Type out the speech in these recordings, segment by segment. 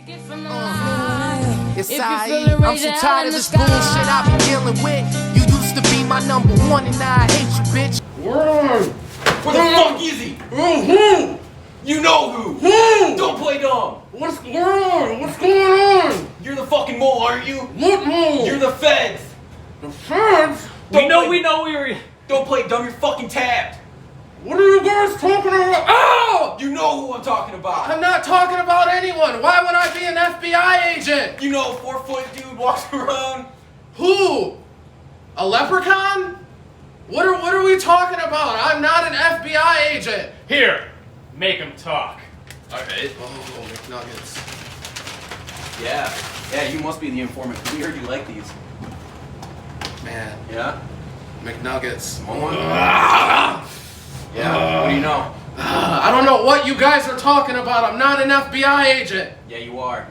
It's I.E. I'm so tired of this bullshit I be dealing with. You used to be my number one and now I hate you, bitch. Where the fuck is he? Who? You know who? Who? Don't play dumb. What's going on? What's going on? You're the fucking mole, aren't you? What mole? You're the feds. The feds? We know we were. Don't play dumb, you're fucking tapped. What are you guys talking about? Oh! You know who I'm talking about. I'm not talking about anyone. Why would I be an FBI agent? You know, 4-foot dude walks around. Who? A leprechaun? What are we talking about? I'm not an FBI agent. Here, make him talk. Alright. Oh, McNuggets. Yeah, you must be the informant. We heard you like these. Man, Yeah? McNuggets. Yeah, what do you know? I don't know what you guys are talking about. I'm not an FBI agent. Yeah, you are.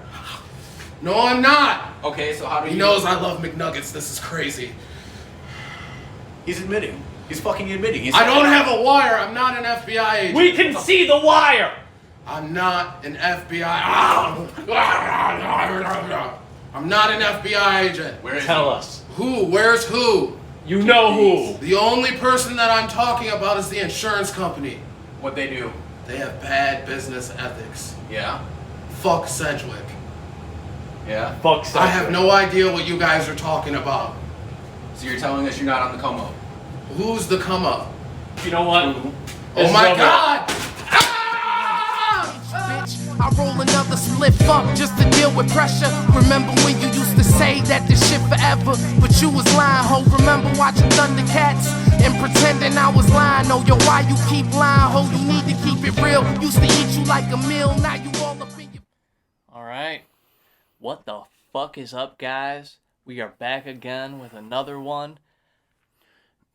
No, I'm not. Okay, so how do you... He knows I love McNuggets. This is crazy. He's admitting. He's fucking admitting. He's I don't have a wire. I'm not an FBI agent. We can see the wire. I'm not an FBI. I'm not an FBI agent. Where is Tell he? us. Who? Where's who? You know who. The only person that I'm talking about is the insurance company. What'd they do? They have bad business ethics. Yeah? Fuck Sedgwick. Yeah? Fuck I have no idea what you guys are talking about. So you're telling us you're not on the come up? Who's the come up? You know what? Oh my God! Bitch, I roll another split fuck just to deal with pressure. Remember when you used to say that this shit forever, but you was lying, ho. Remember watching Thundercats and pretending I was lying, oh. Yo, why you keep lying, ho? You need to keep it real. Used to eat you like a meal, now you all up in your... Alright. What the fuck is up, guys? We are back again with another one.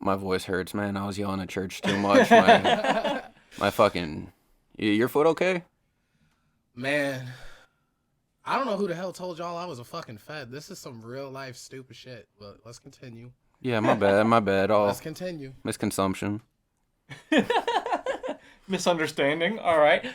My voice hurts, man. I was yelling at church too much. My fucking... Your foot okay? Man, I don't know who the hell told y'all I was a fucking fed. This is some real life stupid shit. But let's continue. Yeah, my bad. Let's continue. Misconsumption. Misunderstanding. Alright.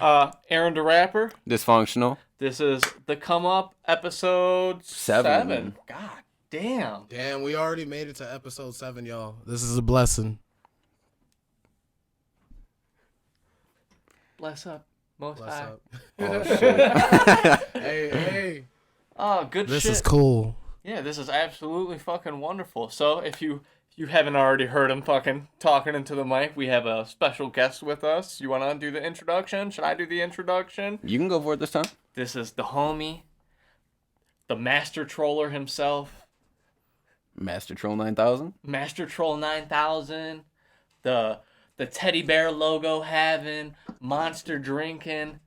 Aaron the Rapper. Dysfunctional. This is the Come Up episode 7. God damn. Damn, we already made it to episode 7, y'all. This is a blessing. Bless up. Most Bless high. up. Oh, shit. Hey. Oh, good This shit. is cool. Yeah, this is absolutely fucking wonderful. So if you haven't already heard him fucking talking into the mic, we have a special guest with us. You want to do the introduction? Should I do the introduction? You can go for it this time. This is the homie, the master troller himself, Master Troll 9000. Master Troll 9000, the teddy bear logo having, monster drinking,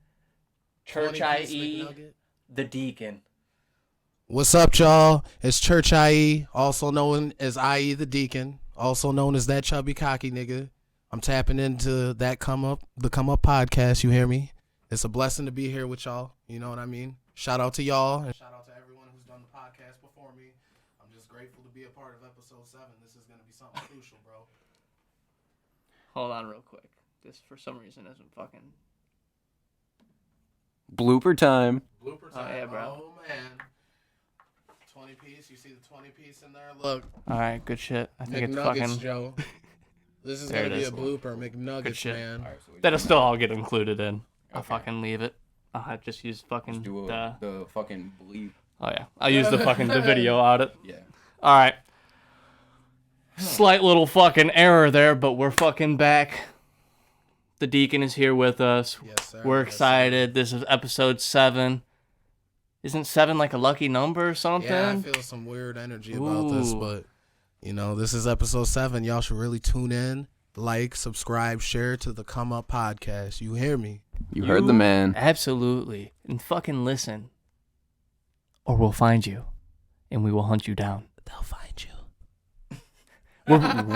Church 20-piece IE, McNugget. the Deacon. What's up, y'all? It's Church IE, also known as IE the Deacon, also known as that chubby cocky nigga. I'm tapping into that the Come Up podcast, you hear me? It's a blessing to be here with y'all, you know what I mean? Shout out to y'all, and shout out to everyone who's done the podcast before me. I'm just grateful to be a part of episode 7. This is going to be something crucial, bro. Hold on real quick. This, for some reason, isn't fucking... Blooper time. Blooper Oh, time. yeah, bro. Oh, man. 20-piece, you see the 20-piece in there? Look. Alright, good shit. I think it's McNuggets, fucking... Joe. This is There going to it be is. a blooper. McNuggets, Good shit. man. That'll still all get included in. I'll fucking leave it. I'll just use fucking Do the fucking bleep. Oh yeah, I'll use the video audit. Yeah. All right. Slight little fucking error there, but we're fucking back. The Deacon is here with us. Yes, sir. We're Yes, excited. This is episode 7. Isn't 7 like a lucky number or something? Yeah, I feel some weird energy about this, Ooh. but you know, this is episode 7. Y'all should really tune in, like, subscribe, share to the Come Up podcast. You hear me? You heard the man. Absolutely. And fucking listen. Or we'll find you. And we will hunt you down. They'll find you.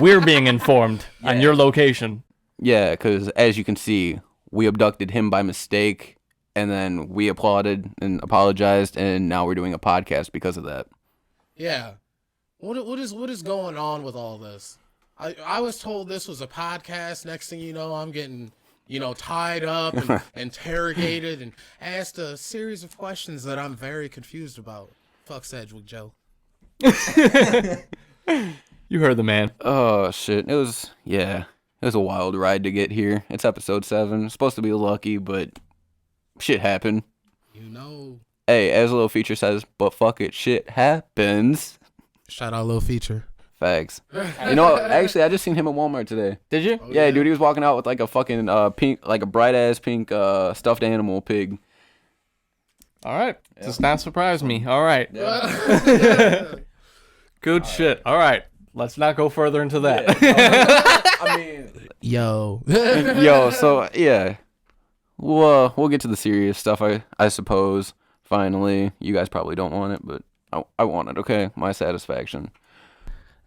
We're being informed on your location. Yeah, because as you can see, we abducted him by mistake, and then we applauded and apologized, and now we're doing a podcast because of that. Yeah. What is going on with all this? I was told this was a podcast. Next thing you know, I'm getting tied up and interrogated and asked a series of questions that I'm very confused about. Fuck Sedgwick Joe. You heard the man. Oh shit! It was a wild ride to get here. It's episode 7. It's supposed to be lucky, but shit happened. Hey, as a little feature says, but fuck it, shit happens. Shout out Lil Feature. Facts. Actually, I just seen him at Walmart today. Did you? Oh, yeah, dude, he was walking out with like a fucking pink, like a bright ass pink stuffed animal pig. All right. Does not surprise me. All right. Yeah. Good shit. All right. Let's not go further into that. I mean, Yo. So yeah, we'll get to the serious stuff. I suppose. Finally, you guys probably don't want it, but I want it. Okay, my satisfaction.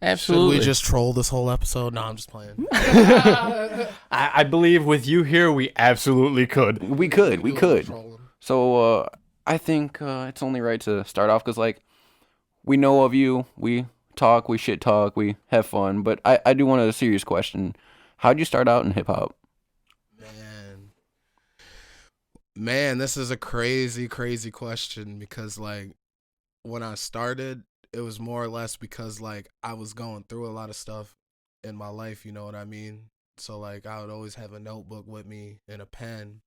Absolutely. Should we just troll this whole episode? No, I'm just playing. I believe with you here, we absolutely could. We could. So I think it's only right to start off because like we know of you. We talk. We shit talk. We have fun. But I do want a serious question. How'd you start out in hip hop? Man, this is a crazy question because like when I started, it was more or less because like I was going through a lot of stuff in my life, you know what I mean? So like I would always have a notebook with me and a pen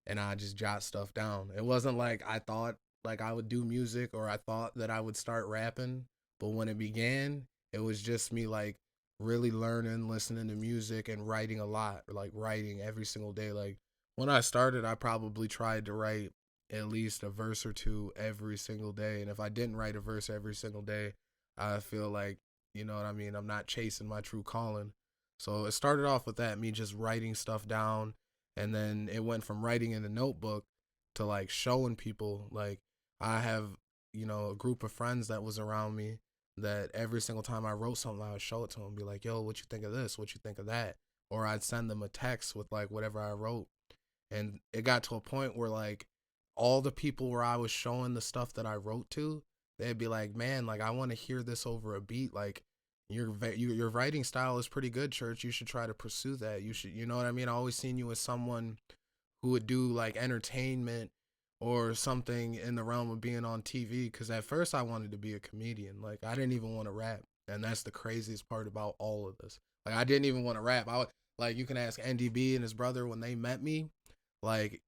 and I just jot stuff down. It wasn't like I thought like I would do music or I thought that I would start rapping, but when it began, it was just me like really learning, listening to music and writing a lot, like writing every single day. Like when I started, I probably tried to write at least a verse or two every single day. And if I didn't write a verse every single day, I feel like, you know what I mean, I'm not chasing my true calling. So it started off with that, me just writing stuff down. And then it went from writing in the notebook to like showing people. Like I have, a group of friends that was around me that every single time I wrote something, I would show it to them, be like, yo, what you think of this? What you think of that? Or I'd send them a text with like whatever I wrote. And it got to a point where like all the people where I was showing the stuff that I wrote to, they'd be like, man, like I want to hear this over a beat. Like your writing style is pretty good, Church. You should try to pursue that. You should, you know what I mean? I always seen you as someone who would do like entertainment or something in the realm of being on TV. Cause at first I wanted to be a comedian. Like I didn't even want to rap. And that's the craziest part about all of this. Like I didn't even want to rap. Like you can ask NDB and his brother when they met me. Like,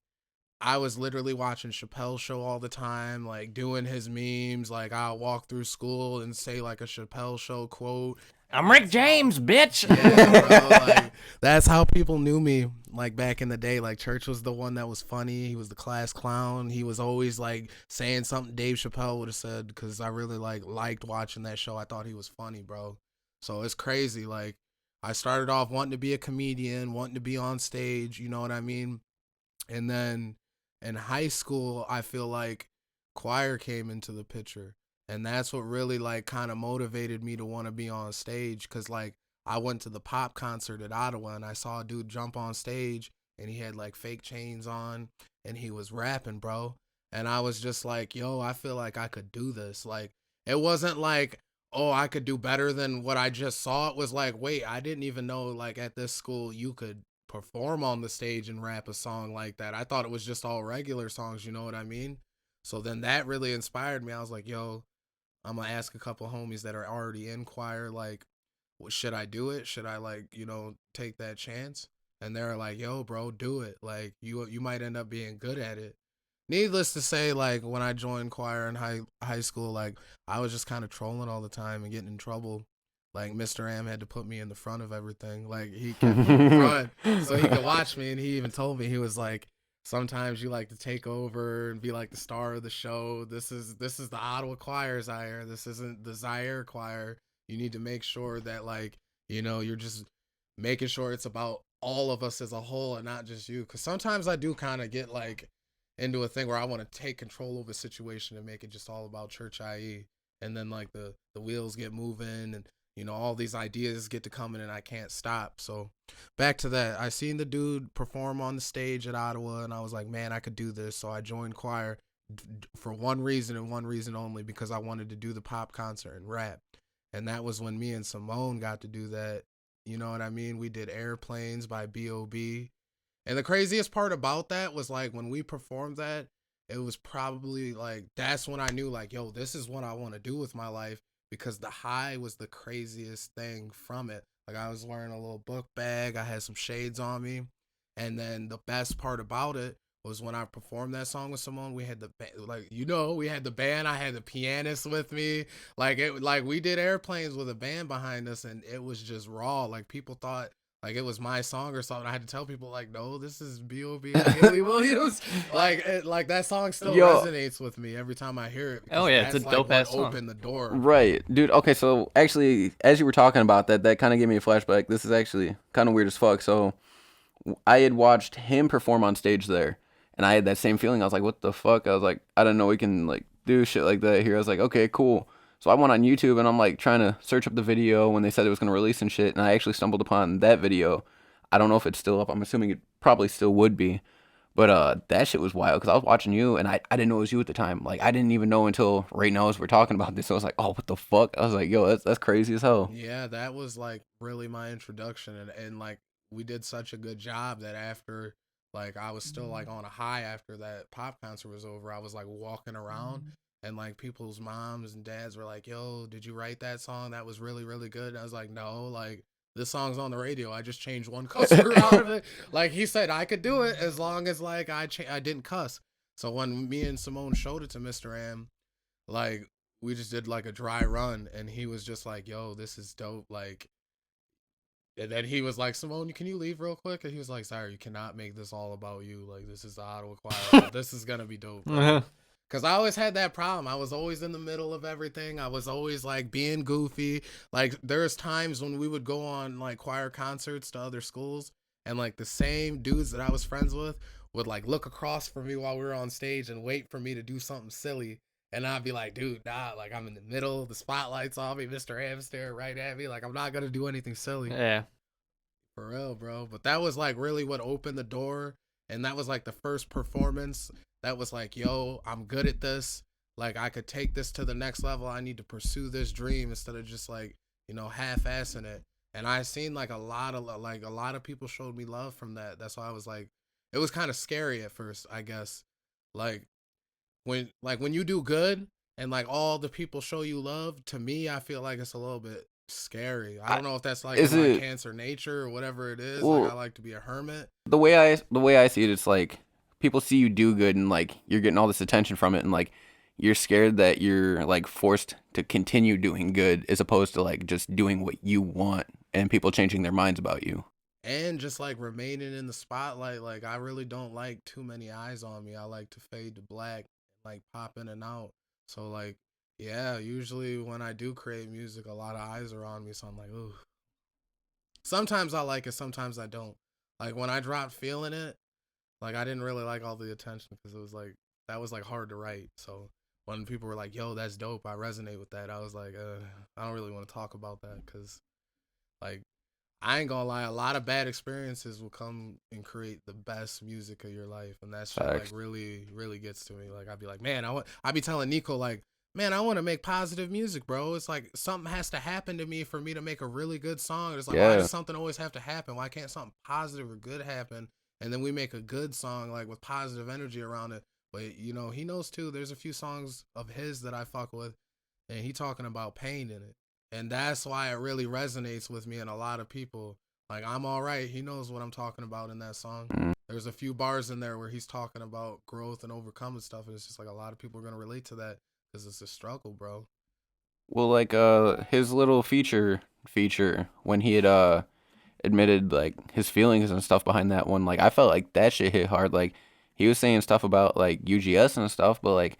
I was literally watching Chappelle's show all the time, like doing his memes. Like, I'll walk through school and say like a Chappelle show quote. I'm Rick James, bitch. Yeah, bro, like, that's how people knew me, like back in the day. Like, Church was the one that was funny. He was the class clown. He was always like saying something Dave Chappelle would have said because I really liked watching that show. I thought he was funny, bro. So it's crazy. Like, I started off wanting to be a comedian, wanting to be on stage. You know what I mean? And then in high school, I feel like choir came into the picture. And that's what really like kind of motivated me to want to be on stage. Cause like I went to the pop concert at Ottawa and I saw a dude jump on stage and he had like fake chains on and he was rapping, bro. And I was just like, yo, I feel like I could do this. Like it wasn't like, oh, I could do better than what I just saw. It was like, wait, I didn't even know like at this school you could perform on the stage and rap a song like that. I thought it was just all regular songs, you know what I mean? So then that really inspired me. I was like, yo, I'm gonna ask a couple homies that are already in choir, like, should I do it? Should I like, take that chance? And they're like, yo, bro, do it. Like you might end up being good at it. Needless to say, like when I joined choir in high school, like I was just kind of trolling all the time and getting in trouble. Like Mr. Am had to put me in the front of everything. Like he kept me in front so he could watch me. And he even told me, he was like, sometimes you like to take over and be like the star of the show. This is the Ottawa Choir, Zaire. This isn't the Zaire Choir. You need to make sure that like, you're just making sure it's about all of us as a whole and not just you. Cause sometimes I do kind of get like into a thing where I want to take control of a situation and make it just all about Church IE. And then like the wheels get moving and all these ideas get to coming and I can't stop. So back to that, I seen the dude perform on the stage at Ottawa and I was like, man, I could do this. So I joined choir for one reason and one reason only, because I wanted to do the pop concert and rap. And that was when me and Simone got to do that. You know what I mean? We did Airplanes by B.O.B. And the craziest part about that was like when we performed that, it was probably like that's when I knew like, yo, this is what I want to do with my life because the high was the craziest thing from it. Like I was wearing a little book bag, I had some shades on me, and then the best part about it was when I performed that song with someone. We had we had the band. I had the pianist with me. Like we did airplanes with a band behind us, and it was just raw. Like people thought like it was my song or something. I had to tell people like, no, this is B.O.B. and Haley Williams. Like that song still resonates with me every time I hear it. Oh yeah, it's a dope ass song. Opened the door. Right, dude. Okay, so actually, as you were talking about that kind of gave me a flashback. This is actually kind of weird as fuck. So I had watched him perform on stage there, and I had that same feeling. I was like, what the fuck? I was like, I didn't know we can like do shit like that here. I was like, okay, cool. So I went on YouTube and I'm like trying to search up the video when they said it was gonna release and shit, and I actually stumbled upon that video. I don't know if it's still up. I'm assuming it probably still would be. But that shit was wild because I was watching you and I didn't know it was you at the time. Like I didn't even know until right now as we're talking about this. So I was like, oh, what the fuck? I was like, yo, that's crazy as hell. Yeah, that was like really my introduction, and like we did such a good job that after like I was still like on a high after that pop concert was over. I was like walking around and like people's moms and dads were like, yo, did you write that song? That was really, really good. And I was like, no, like this song's on the radio. I just changed one cuss word out of it. Like he said I could do it as long as like I didn't cuss. So when me and Simone showed it to Mr. M, like we just did like a dry run and he was just like, yo, this is dope. Like, and then he was like, Simone, can you leave real quick? And he was like, sorry, you cannot make this all about you. Like, this is the Ottawa Choir. This is going to be dope. Because I always had that problem. I was always in the middle of everything. I was always like being goofy. Like there's times when we would go on like choir concerts to other schools and like the same dudes that I was friends with would like look across from me while we were on stage and wait for me to do something silly. And I'd be like, dude, nah, like I'm in the middle, the spotlight's on me, Mr. M staring right at me. Like I'm not going to do anything silly. Yeah. For real, bro. But that was like really what opened the door. And that was like the first performance that was like, yo, I'm good at this. Like I could take this to the next level. I need to pursue this dream instead of just like, you know, half-assing it. And I seen like a lot of people showed me love from that. That's why I was like, it was kind of scary at first, I guess. Like when you do good and like all the people show you love, to me, I feel like it's a little bit scary. I don't know if that's like my cancer nature or whatever it is. Well, like I like to be a hermit. The way I see it, it's like people see you do good and like you're getting all this attention from it and like you're scared that you're like forced to continue doing good as opposed to like just doing what you want and people changing their minds about you. And just like remaining in the spotlight. Like I really don't like too many eyes on me. I like to fade to black and like pop in and out. So like, yeah, usually when I do create music, a lot of eyes are on me. So I'm like, ooh. Sometimes I like it, sometimes I don't. Like when I dropped Feeling It, like I didn't really like all the attention because it was like, that was like hard to write. So when people were like, yo, that's dope, I resonate with that. I was like, I don't really want to talk about that because like, I ain't gonna lie, a lot of bad experiences will come and create the best music of your life. And that shit like really, really gets to me. Like I'd be like, man, I'd be telling Nico like, man, I want to make positive music, bro. It's like something has to happen to me for me to make a really good song. It's like, why does something always have to happen? Why can't something positive or good happen? And then we make a good song like with positive energy around it. But you know, he knows too, there's a few songs of his that I fuck with and he talking about pain in it. And that's why it really resonates with me and a lot of people. Like, I'm all right. He knows what I'm talking about in that song. There's a few bars in there where he's talking about growth and overcoming stuff. And it's just like a lot of people are going to relate to that because it's a struggle, bro. Well, like his little feature when he had admitted like his feelings and stuff behind that one, like I felt like that shit hit hard. Like he was saying stuff about like UGS and stuff, but like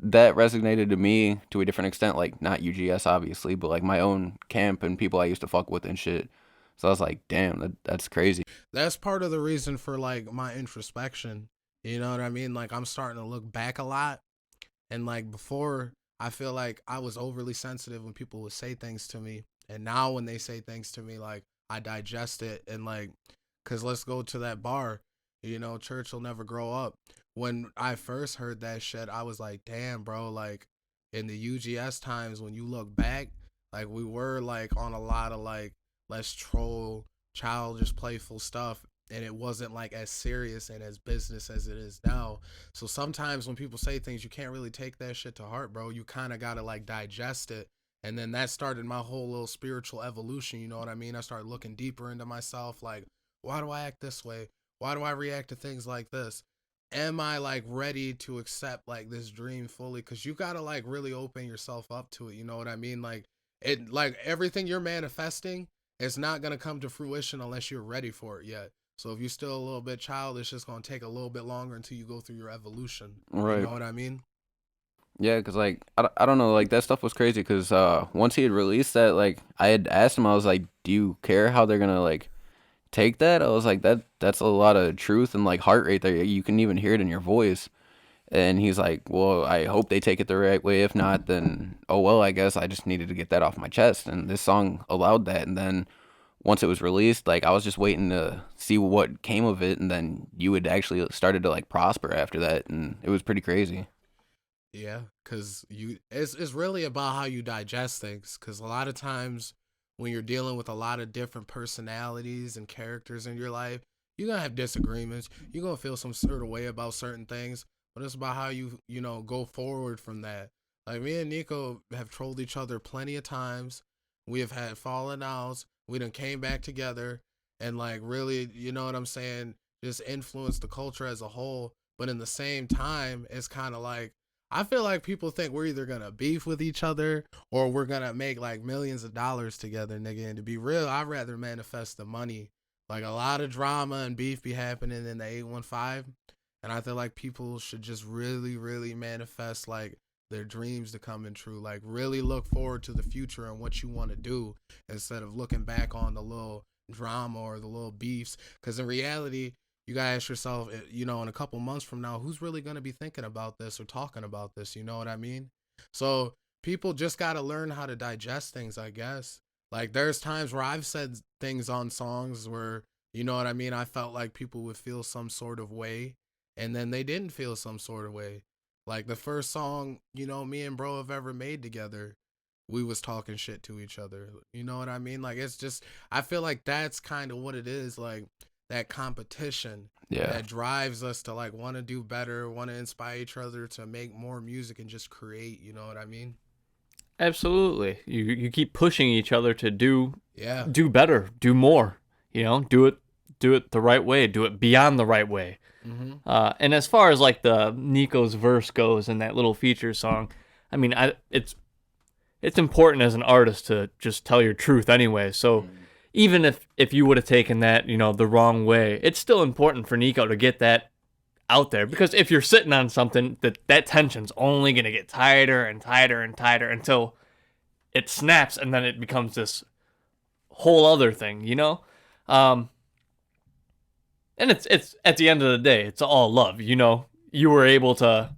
that resonated to me to a different extent, like not UGS obviously, but like my own camp and people I used to fuck with and shit. So I was like, damn, that's crazy. That's part of the reason for like my introspection. You know what I mean? Like I'm starting to look back a lot. And like before, I feel like I was overly sensitive when people would say things to me. And now when they say things to me, like I digest it and like, cause let's go to that bar, you know, Church will never grow up. When I first heard that shit, I was like, damn, bro, like in the UGS times when you look back, like we were like on a lot of like, let's troll, childish, playful stuff. and it wasn't like as serious and as business as it is now. So sometimes when people say things, you can't really take that shit to heart, bro. You kind of got to like digest it. And then that started my whole little spiritual evolution, you know what I mean? I started looking deeper into myself, like, why do I act this way? Why do I react to things like this? Am I like ready to accept like this dream fully? Because you got to like really open yourself up to it, you know what I mean? Like it, like everything you're manifesting is not going to come to fruition unless you're ready for it yet. So if you're still a little bit childish, it's just going to take a little bit longer until you go through your evolution. Right. You know what I mean? Yeah, because, like, I don't know, like, that stuff was crazy because once he had released that, like, I had asked him, I was like, do you care how they're going to, like, take that? I was like, that's a lot of truth and, like, heart right there. You can even hear it in your voice. And he's like, well, I hope they take it the right way. If not, then, oh, well, I guess I just needed to get that off my chest. And this song allowed that. And then once it was released, like, I was just waiting to see what came of it. And then you had actually started to, like, prosper after that. And it was pretty crazy. Yeah, because it's really about how you digest things. Because a lot of times when you're dealing with a lot of different personalities and characters in your life, you're gonna have disagreements. You're gonna feel some sort of way about certain things, but it's about how you know go forward from that. Like me and Nico have trolled each other plenty of times. We have had falling outs. We done came back together and like really, you know what I'm saying, just influenced the culture as a whole. But in the same time, it's kind of like I feel like people think we're either gonna beef with each other or we're gonna make like millions of dollars together, nigga. And to be real, I'd rather manifest the money. Like a lot of drama and beef be happening in the 815, and I feel like people should just really, really manifest like their dreams to come in true. Like really look forward to the future and what you want to do instead of looking back on the little drama or the little beefs. Because in reality, you gotta ask yourself, you know, in a couple months from now, who's really gonna be thinking about this or talking about this? You know what I mean? So people just gotta learn how to digest things, I guess. Like there's times where I've said things on songs where, you know what I mean, I felt like people would feel some sort of way, and then they didn't feel some sort of way. Like the first song, you know, me and bro have ever made together, we was talking shit to each other. You know what I mean? Like it's just I feel like that's kind of what it is, like that competition that drives us to like want to do better, want to inspire each other to make more music and just create, you know what I mean? Absolutely. You keep pushing each other to do Yeah. do better, do more. You know, do it the right way, do it beyond the right way. And as far as like the Nico's verse goes in that little feature song, I mean, it's important as an artist to just tell your truth anyway. So even if you would have taken that, you know, the wrong way, it's still important for Nico to get that out there, because if you're sitting on something, that tension's only going to get tighter and tighter and tighter until it snaps, and then it becomes this whole other thing, you know? And it's at the end of the day, it's all love, you know? You were able to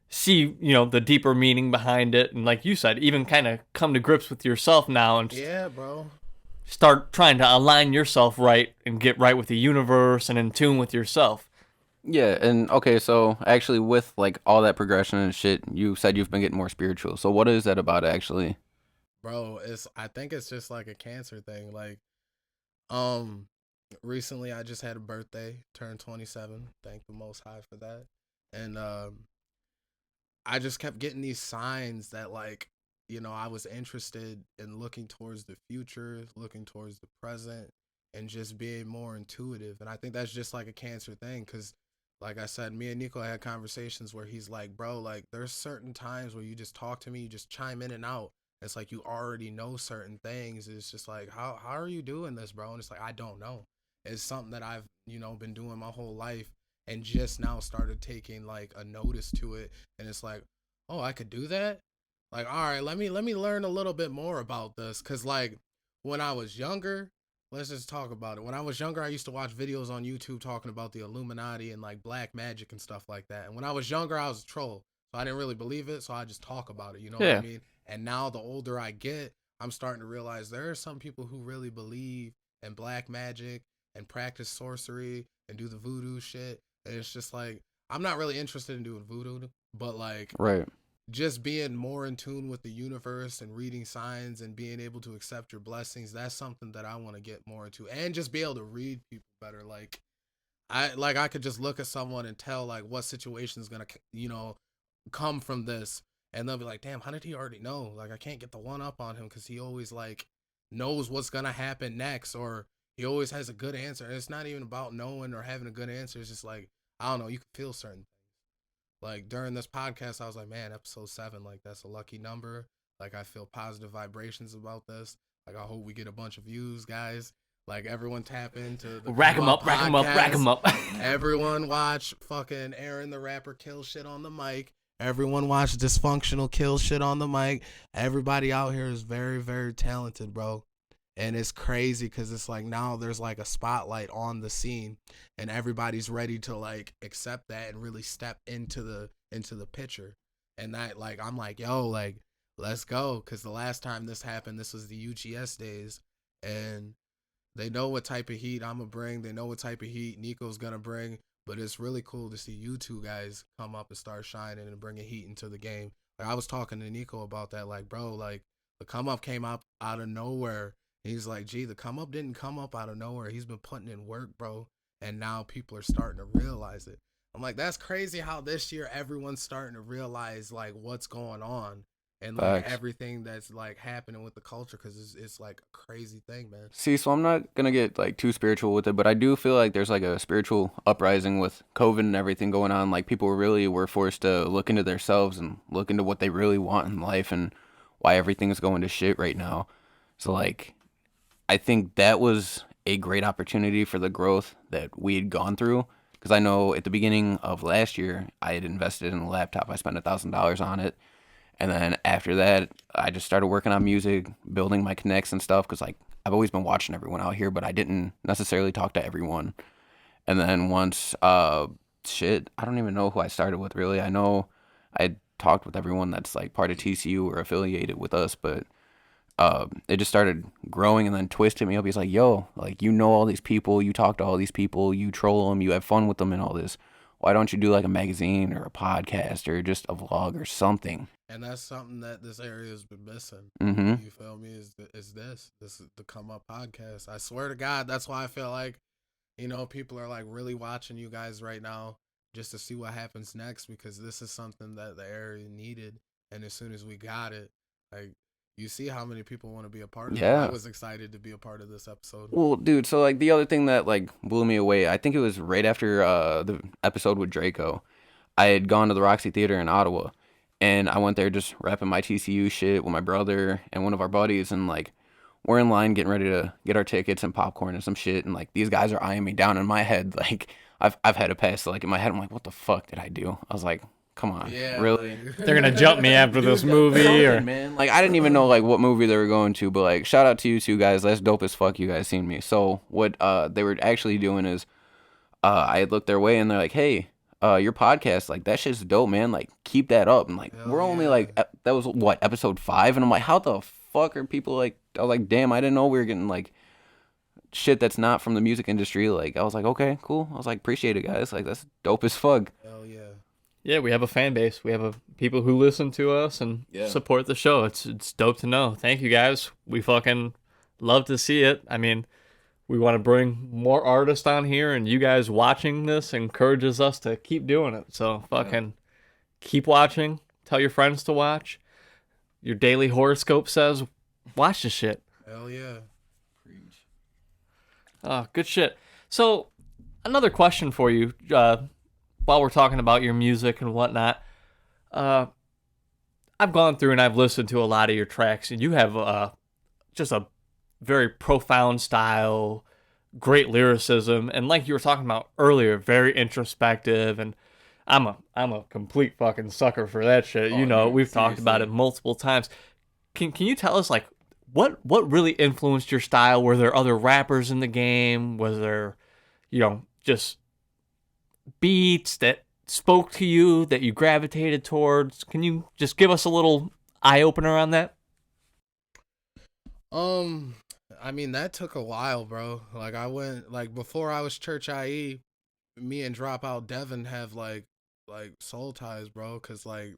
see, you know, the deeper meaning behind it, and like you said, even kind of come to grips with yourself now and Yeah, bro. start trying to align yourself right and get right with the universe and in tune with yourself. Yeah, and okay, so actually with like all that progression and shit, you said you've been getting more spiritual. So what is that about actually? Bro, I think it's just like a cancer thing. Like um recently I just had a birthday, turned 27. Thank the most high for that. And I just kept getting these signs that like, you know, I was interested in looking towards the future, looking towards the present, and just being more intuitive. And I think that's just like a cancer thing, because like I said, me and Nico had conversations where he's like, bro, like there's certain times where you just talk to me, you just chime in and out. It's like you already know certain things. It's just like, how are you doing this, bro? And it's like, I don't know. It's something that I've, you know, been doing my whole life and just now started taking like a notice to it. And it's like, oh, I could do that? Like, all right, let me learn a little bit more about this. Cause like when I was younger, let's just talk about it. When I was younger, I used to watch videos on YouTube talking about the Illuminati and like black magic and stuff like that. And when I was younger, I was a troll. So I didn't really believe it. So I just talk about it. You know what I mean? And now the older I get, I'm starting to realize there are some people who really believe in black magic and practice sorcery and do the voodoo shit. And it's just like, I'm not really interested in doing voodoo, but like, Right. just being more in tune with the universe and reading signs and being able to accept your blessings, that's something that I want to get more into, and just be able to read people better. Like I could just look at someone and tell like what situation is gonna come from this, and they'll be like, damn, how did he already know? Like I can't get the one up on him because he always like knows what's gonna happen next, or he always has a good answer. And it's not even about knowing or having a good answer. It's just like I don't know. You can feel certain things. Like during this podcast, I was like, man, episode 7, like that's a lucky number. Like I feel positive vibrations about this. Like I hope we get a bunch of views, guys. Like everyone tap into the Rack 'em up, rack 'em up, rack 'em up. Everyone watch fucking Aaron the rapper kill shit on the mic. Everyone watch Dysfunctional kill shit on the mic. Everybody out here is very, very talented, bro. And it's crazy because it's like now there's like a spotlight on the scene, and everybody's ready to like accept that and really step into the picture. And that like I'm like, yo, like let's go, because the last time this happened, this was the UGS days, and they know what type of heat I'm gonna bring. They know what type of heat Nico's gonna bring. But it's really cool to see you two guys come up and start shining and bringing heat into the game. Like I was talking to Nico about that, like bro, like the come up came up out of nowhere. He's like, gee, the come up didn't come up out of nowhere. He's been putting in work, bro. And now people are starting to realize it. I'm like, that's crazy how this year everyone's starting to realize like what's going on and like Facts. everything that's like happening with the culture, because it's like a crazy thing, man. See, so I'm not gonna get like too spiritual with it, but I do feel like there's like a spiritual uprising with COVID and everything going on. Like people really were forced to look into themselves and look into what they really want in life and why everything is going to shit right now. So like I think that was a great opportunity for the growth that we had gone through. Because I know at the beginning of last year, I had invested in a laptop. I spent $1,000 on it. And then after that, I just started working on music, building my connects and stuff. Because like I've always been watching everyone out here, but I didn't necessarily talk to everyone. And then once, I don't even know who I started with really. I know I talked with everyone that's like part of TCU or affiliated with us, but it just started growing, and then Twist hit me up. He's like, yo, like, you know all these people, you talk to all these people, you troll them, you have fun with them and all this. Why don't you do like a magazine or a podcast or just a vlog or something? And that's something that this area has been missing. Mm-hmm. You feel me? Is this is the Come Up podcast. I swear to God, that's why I feel like, people are like really watching you guys right now just to see what happens next, because this is something that the area needed. And as soon as we got it, like, you see how many people want to be a part of it. Yeah. I was excited to be a part of this episode. Well, dude, so like the other thing that like blew me away, I think it was right after the episode with Draco. I had gone to the Roxy Theater in Ottawa, and I went there just rapping my TCU shit with my brother and one of our buddies, and like we're in line getting ready to get our tickets and popcorn and some shit, and like these guys are eyeing me down. In my head, like I've had a pass. Like in my head, I'm like, what the fuck did I do? I was like, come on, Yeah, really? They're gonna jump me after this movie, or Man, like I didn't even know like what movie they were going to, but like shout out to you two guys. That's dope as fuck. You guys seen me. So what they were actually doing is I had looked their way, and they're like, hey, your podcast, like that shit's dope, man. Like keep that up. And like we're only like that was what, episode 5, and I'm like, how the fuck are people like? I was like, damn, I didn't know we were getting like shit that's not from the music industry. Like I was like, okay, cool. I was like, appreciate it, guys. Like that's dope as fuck. Hell yeah. yeah, we have a fan base. We have people who listen to us and support the show. It's dope to know. Thank you guys. We fucking love to see it. I mean, we want to bring more artists on here, and you guys watching this encourages us to keep doing it. So fucking keep watching. Tell your friends to watch. Your daily horoscope says watch the shit. Hell yeah. Oh, good shit. So, another question for you, while we're talking about your music and whatnot. I've gone through and I've listened to a lot of your tracks, and you have just a very profound style, great lyricism, and like you were talking about earlier, very introspective. And I'm a complete fucking sucker for that shit. Dude, We've talked about it multiple times. Can you tell us like what really influenced your style? Were there other rappers in the game? Was there, just beats that spoke to you that you gravitated towards? Can you just give us a little eye opener on that? I mean, that took a while, bro. Like I went like before I was Church IE, me and Dropout Devin have like soul ties, bro, cuz like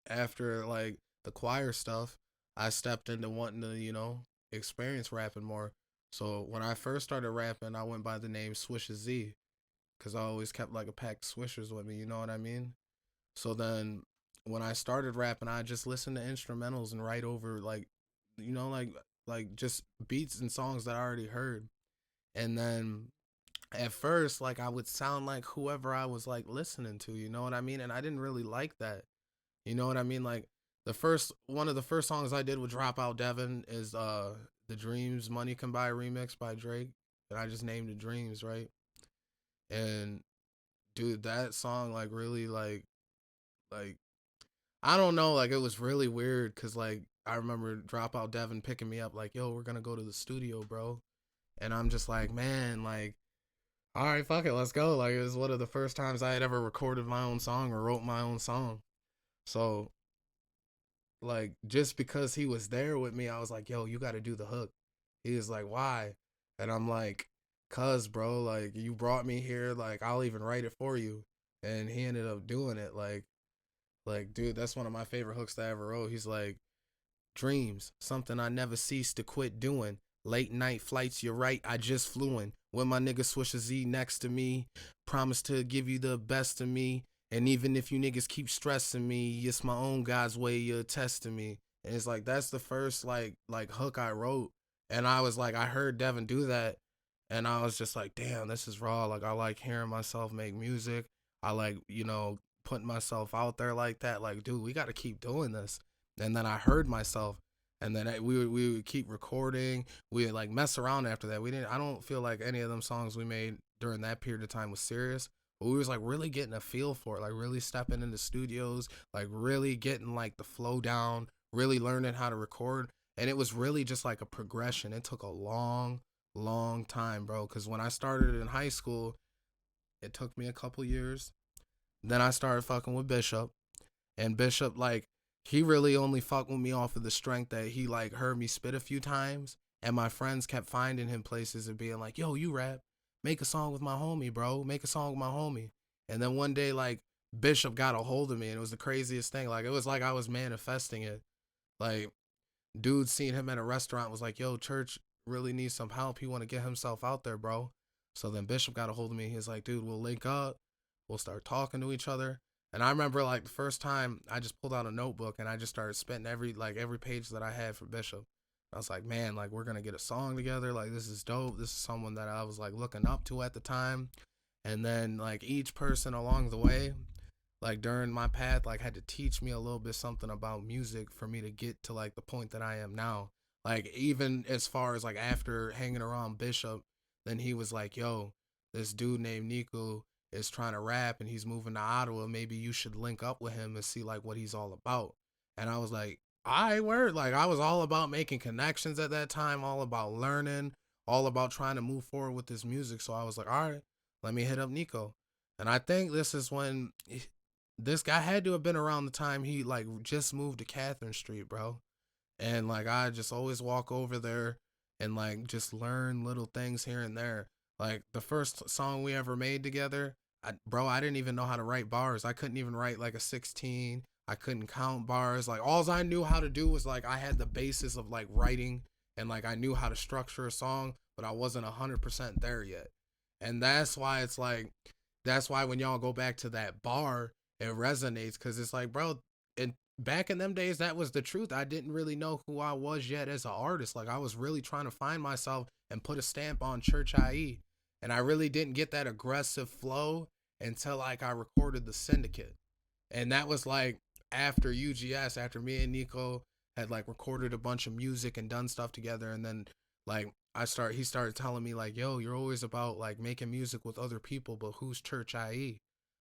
after like the choir stuff, I stepped into wanting to, experience rapping more. So when I first started rapping, I went by the name Swisha Z, because I always kept like a pack of Swishers with me. You know what I mean? So then when I started rapping, I just listened to instrumentals and write over like, you know, like just beats and songs that I already heard. And then at first, like I would sound like whoever I was like listening to, you know what I mean? And I didn't really like that. You know what I mean? Like one of the first songs I did with Dropout Devin is the Dreams Money Can Buy remix by Drake. And I just named it Dreams, right? And dude, that song like really like I don't know, like it was really weird because like I remember Dropout Devin picking me up like, yo, we're gonna go to the studio, bro. And I'm just like, man, like, all right, fuck it, let's go. Like it was one of the first times I had ever recorded my own song or wrote my own song. So like just because he was there with me, I was like, yo, you gotta do the hook. He was like, why? And I'm like, cuz bro, like you brought me here, like I'll even write it for you. And he ended up doing it. Like, dude, that's one of my favorite hooks that I ever wrote. He's like, dreams, something I never cease to quit doing. Late night flights, you're right, I just flew in. When my nigga Swisher Z next to me, promise to give you the best of me. And even if you niggas keep stressing me, it's my own God's way you're testing me. And it's like, that's the first like hook I wrote. And I was like, I heard Devin do that. And I was just like, damn, this is raw. Like, I like hearing myself make music. I like, you know, putting myself out there like that. Like, dude, we got to keep doing this. And then I heard myself. And then we would keep recording. We would like mess around after that. I don't feel like any of them songs we made during that period of time was serious. But we was like really getting a feel for it. Like really stepping into studios. Like really getting like the flow down. Really learning how to record. And it was really just like a progression. It took a long time, bro. Because when I started in high school, it took me a couple years. Then I started fucking with Bishop. And Bishop, like, he really only fucked with me off of the strength that he, like, heard me spit a few times. And my friends kept finding him places and being like, yo, you rap. Make a song with my homie, bro. Make a song with my homie. And then one day, like, Bishop got a hold of me. And it was the craziest thing. Like, it was like I was manifesting it. Like, dude seen him at a restaurant was like, yo, Church really needs some help. He want to get himself out there, bro. So then Bishop got a hold of me. He's like, dude, we'll link up. We'll start talking to each other. And I remember like the first time I just pulled out a notebook and I just started spitting every page that I had for Bishop. I was like, man, like we're going to get a song together. Like this is dope. This is someone that I was like looking up to at the time. And then like each person along the way, like during my path, like had to teach me a little bit something about music for me to get to like the point that I am now. Like even as far as like after hanging around Bishop, then he was like, yo, this dude named Nico is trying to rap and he's moving to Ottawa. Maybe you should link up with him and see like what he's all about. And I was like, I word, like I was all about making connections at that time, all about learning, all about trying to move forward with this music. So I was like, all right, let me hit up Nico. And I think this is when this guy had to have been around the time he like just moved to Catherine Street, bro. And like I just always walk over there and like just learn little things here and there. Like the first song we ever made together, I didn't even know how to write bars. I couldn't even write like a 16. I couldn't count bars. Like all I knew how to do was like I had the basis of like writing and like I knew how to structure a song, but I wasn't 100% there yet. And that's why it's like, that's why when y'all go back to that bar, it resonates because it's like, bro, and back in them days, that was the truth. I didn't really know who I was yet as an artist. Like I was really trying to find myself and put a stamp on Church IE. And I really didn't get that aggressive flow until like I recorded The Syndicate. And that was like after UGS, after me and Nico had like recorded a bunch of music and done stuff together. And then like he started telling me like, yo, you're always about like making music with other people, but who's Church IE?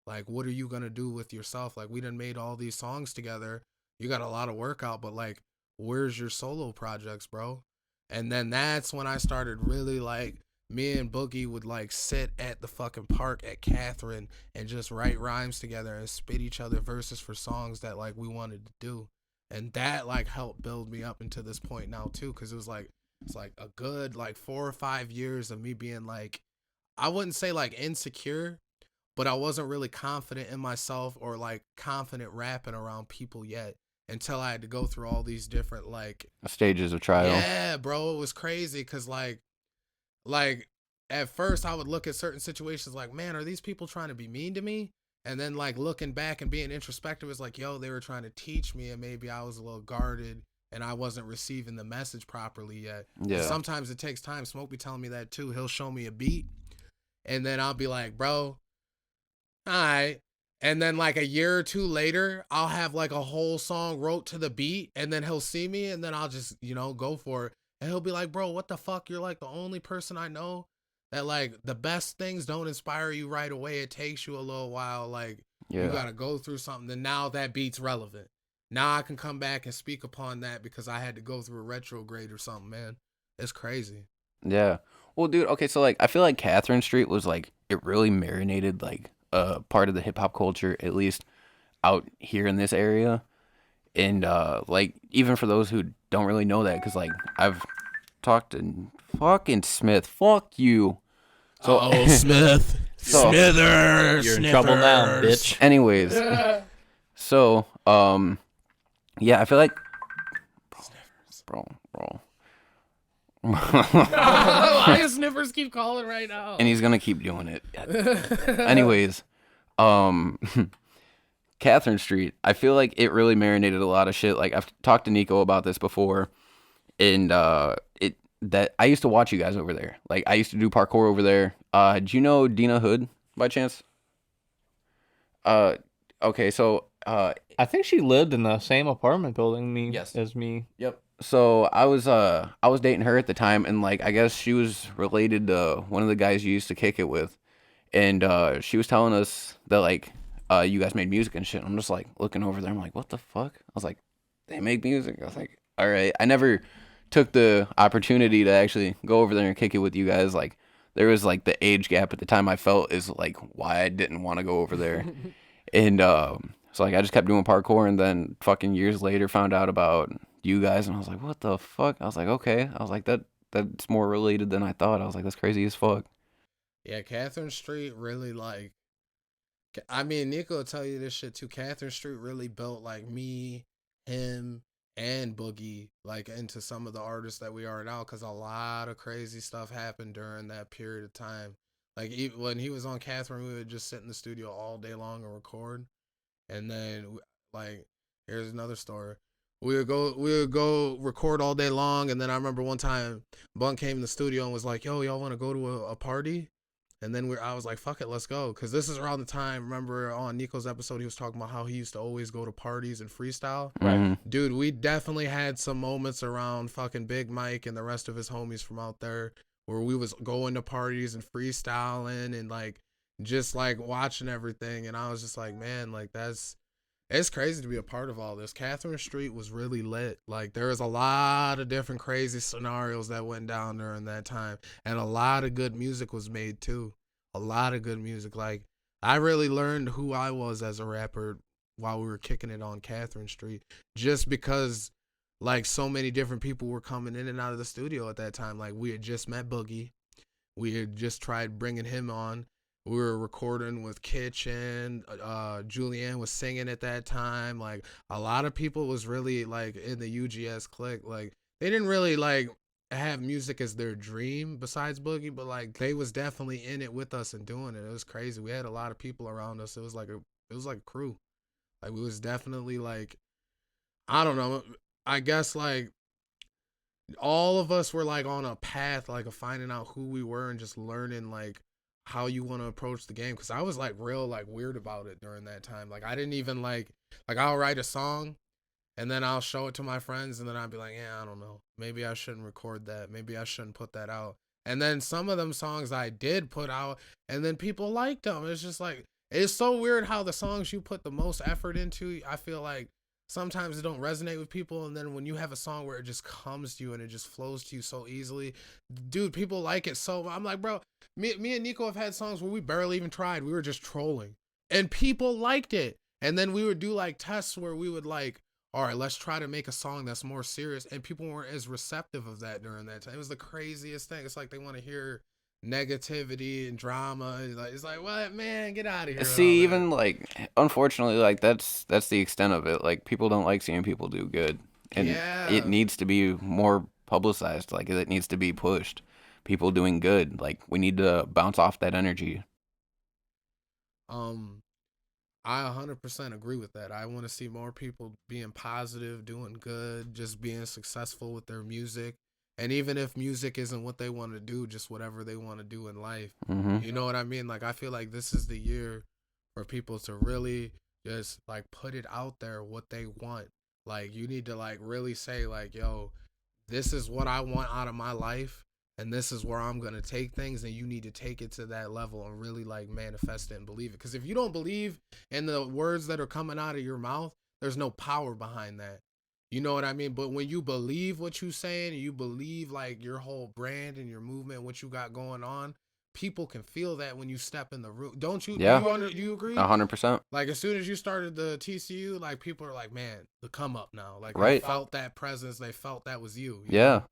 Like, what are you going to do with yourself? Like, we done made all these songs together. You got a lot of work out, but like, where's your solo projects, bro? And then that's when I started really like, me and Boogie would like sit at the fucking park at Catherine and just write rhymes together and spit each other verses for songs that like we wanted to do. And that like helped build me up into this point now too. Cause it was like, it's like a good like 4 or 5 years of me being like, I wouldn't say like insecure, but I wasn't really confident in myself or like confident rapping around people yet until I had to go through all these different like stages of trial. Yeah, bro, it was crazy. Cause like at first I would look at certain situations like, man, are these people trying to be mean to me? And then like looking back and being introspective is like, yo, they were trying to teach me, and maybe I was a little guarded and I wasn't receiving the message properly yet. Yeah. Sometimes it takes time. Smoke be telling me that too. He'll show me a beat and then I'll be like, bro, all right. And then like a year or two later, I'll have like a whole song wrote to the beat, and then he'll see me and then I'll just, go for it. And he'll be like, bro, what the fuck? You're like the only person I know that like the best things don't inspire you right away. It takes you a little while. Like you got to go through something. And now that beat's relevant. Now I can come back and speak upon that because I had to go through a retrograde or something, man. It's crazy. Yeah. Well, dude, okay, so like I feel like Catherine Street was like it really marinated like part of the hip hop culture, at least out here in this area. And like even for those who don't really know that, because like I've talked to fucking Smith. Fuck you. So Smith. Smithers. You're in trouble now, bitch. Anyways, so yeah, I feel like bro. Why does Sniffers keep calling right now? And he's gonna keep doing it. Anyways, Catherine Street, I feel like it really marinated a lot of shit. Like I've talked to Nico about this before, and that I used to watch you guys over there. Like I used to do parkour over there. Do you know Dina Hood by chance? Okay, so I think she lived in the same apartment building as me. Yep. So I was dating her at the time, and like I guess she was related to one of the guys you used to kick it with, and she was telling us that like you guys made music and shit. I'm just like looking over there. I'm like, what the fuck? I was like, they make music. I was like, all right. I never took the opportunity to actually go over there and kick it with you guys. Like there was like the age gap at the time. I felt is like why I didn't want to go over there, and so like I just kept doing parkour, and then fucking years later found out about you guys, and I was like, what the fuck? I was like, okay. I was like, that's more related than I thought. I was like, that's crazy as fuck. Yeah, Catherine Street really like, I mean, Nico will tell you this shit too. Catherine Street really built like me, him, and Boogie like into some of the artists that we are now, because a lot of crazy stuff happened during that period of time. Like when he was on Catherine, we would just sit in the studio all day long and record. And then like, here's another story. We would go record all day long, and then I remember one time Bunk came in the studio and was like, yo, y'all want to go to a party? And then I was like, fuck it, let's go. Because this is around the time, remember on Nico's episode, he was talking about how he used to always go to parties and freestyle. Right. Dude, we definitely had some moments around fucking Big Mike and the rest of his homies from out there where we was going to parties and freestyling and like just like watching everything. And I was just like, man, like it's crazy to be a part of all this. Catherine Street was really lit. Like there was a lot of different crazy scenarios that went down during that time, and a lot of good music was made too. A lot of good music. Like I really learned who I was as a rapper while we were kicking it on Catherine Street, just because like so many different people were coming in and out of the studio at that time. Like we had just met Boogie. We had just tried bringing him on. We were recording with Kitchen. Julianne was singing at that time. Like a lot of people was really like in the UGS clique. Like they didn't really like have music as their dream besides Boogie, but like they was definitely in it with us and doing it. It was crazy. We had a lot of people around us. It was like a crew. Like we was definitely like, I don't know. I guess like all of us were like on a path like of finding out who we were and just learning like how you want to approach the game, because I was like real like weird about it during that time. Like I didn't even like I'll write a song and then I'll show it to my friends and then I'll be like, yeah, I don't know, maybe I shouldn't record that, maybe I shouldn't put that out. And then some of them songs I did put out and then people liked them. It's just like, it's so weird how the songs you put the most effort into, I feel like sometimes it don't resonate with people, and then when you have a song where it just comes to you and it just flows to you so easily, dude, people like it. So I'm like, bro, me and Nico have had songs where we barely even tried. We were just trolling and people liked it. And then we would do like tests where we would like, all right, let's try to make a song that's more serious, and people weren't as receptive of that during that time. It was the craziest thing. It's like they want to hear negativity and drama. It's like, what, man, get out of here. See, even like, unfortunately, like that's the extent of it. Like people don't like seeing people do good, and it needs to be more publicized. Like it needs to be pushed, people doing good. Like, we need to bounce off that energy. I 100% agree with that. I want to see more people being positive, doing good, just being successful with their music. And even if music isn't what they want to do, just whatever they want to do in life. Mm-hmm. You know what I mean? Like, I feel like this is the year for people to really just, like, put it out there what they want. Like, you need to, like, really say, like, yo, this is what I want out of my life. And this is where I'm going to take things, and you need to take it to that level and really, like, manifest it and believe it. Because if you don't believe in the words that are coming out of your mouth, there's no power behind that. You know what I mean? But when you believe what you're saying, and you believe, like, your whole brand and your movement, what you got going on, people can feel that when you step in the room. Don't you? Yeah. Do you agree? 100%. Like, as soon as you started the TCU, like, people are like, man, the come up now. Like, right. They felt that presence. They felt that was you. Yeah. Know?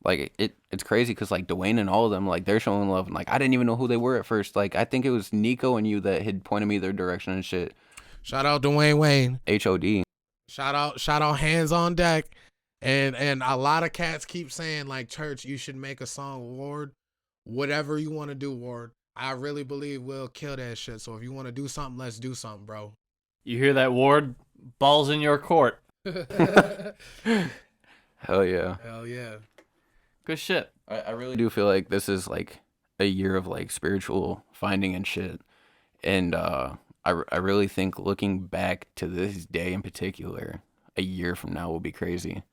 Like, it's crazy because, like, Dwayne and all of them, like, they're showing love. And, like, I didn't even know who they were at first. Like, I think it was Nico and you that had pointed me their direction and shit. Shout out Dwayne Wayne. HOD. Shout out Hands on Deck. And a lot of cats keep saying, like, Church, you should make a song, Ward. Whatever you want to do, Ward. I really believe we'll kill that shit. So if you want to do something, let's do something, bro. You hear that, Ward? Ball's in your court. Hell yeah. Hell yeah. Good shit. I really do feel like this is, like, a year of, like, spiritual finding and shit. And I really think looking back to this day in particular, a year from now will be crazy.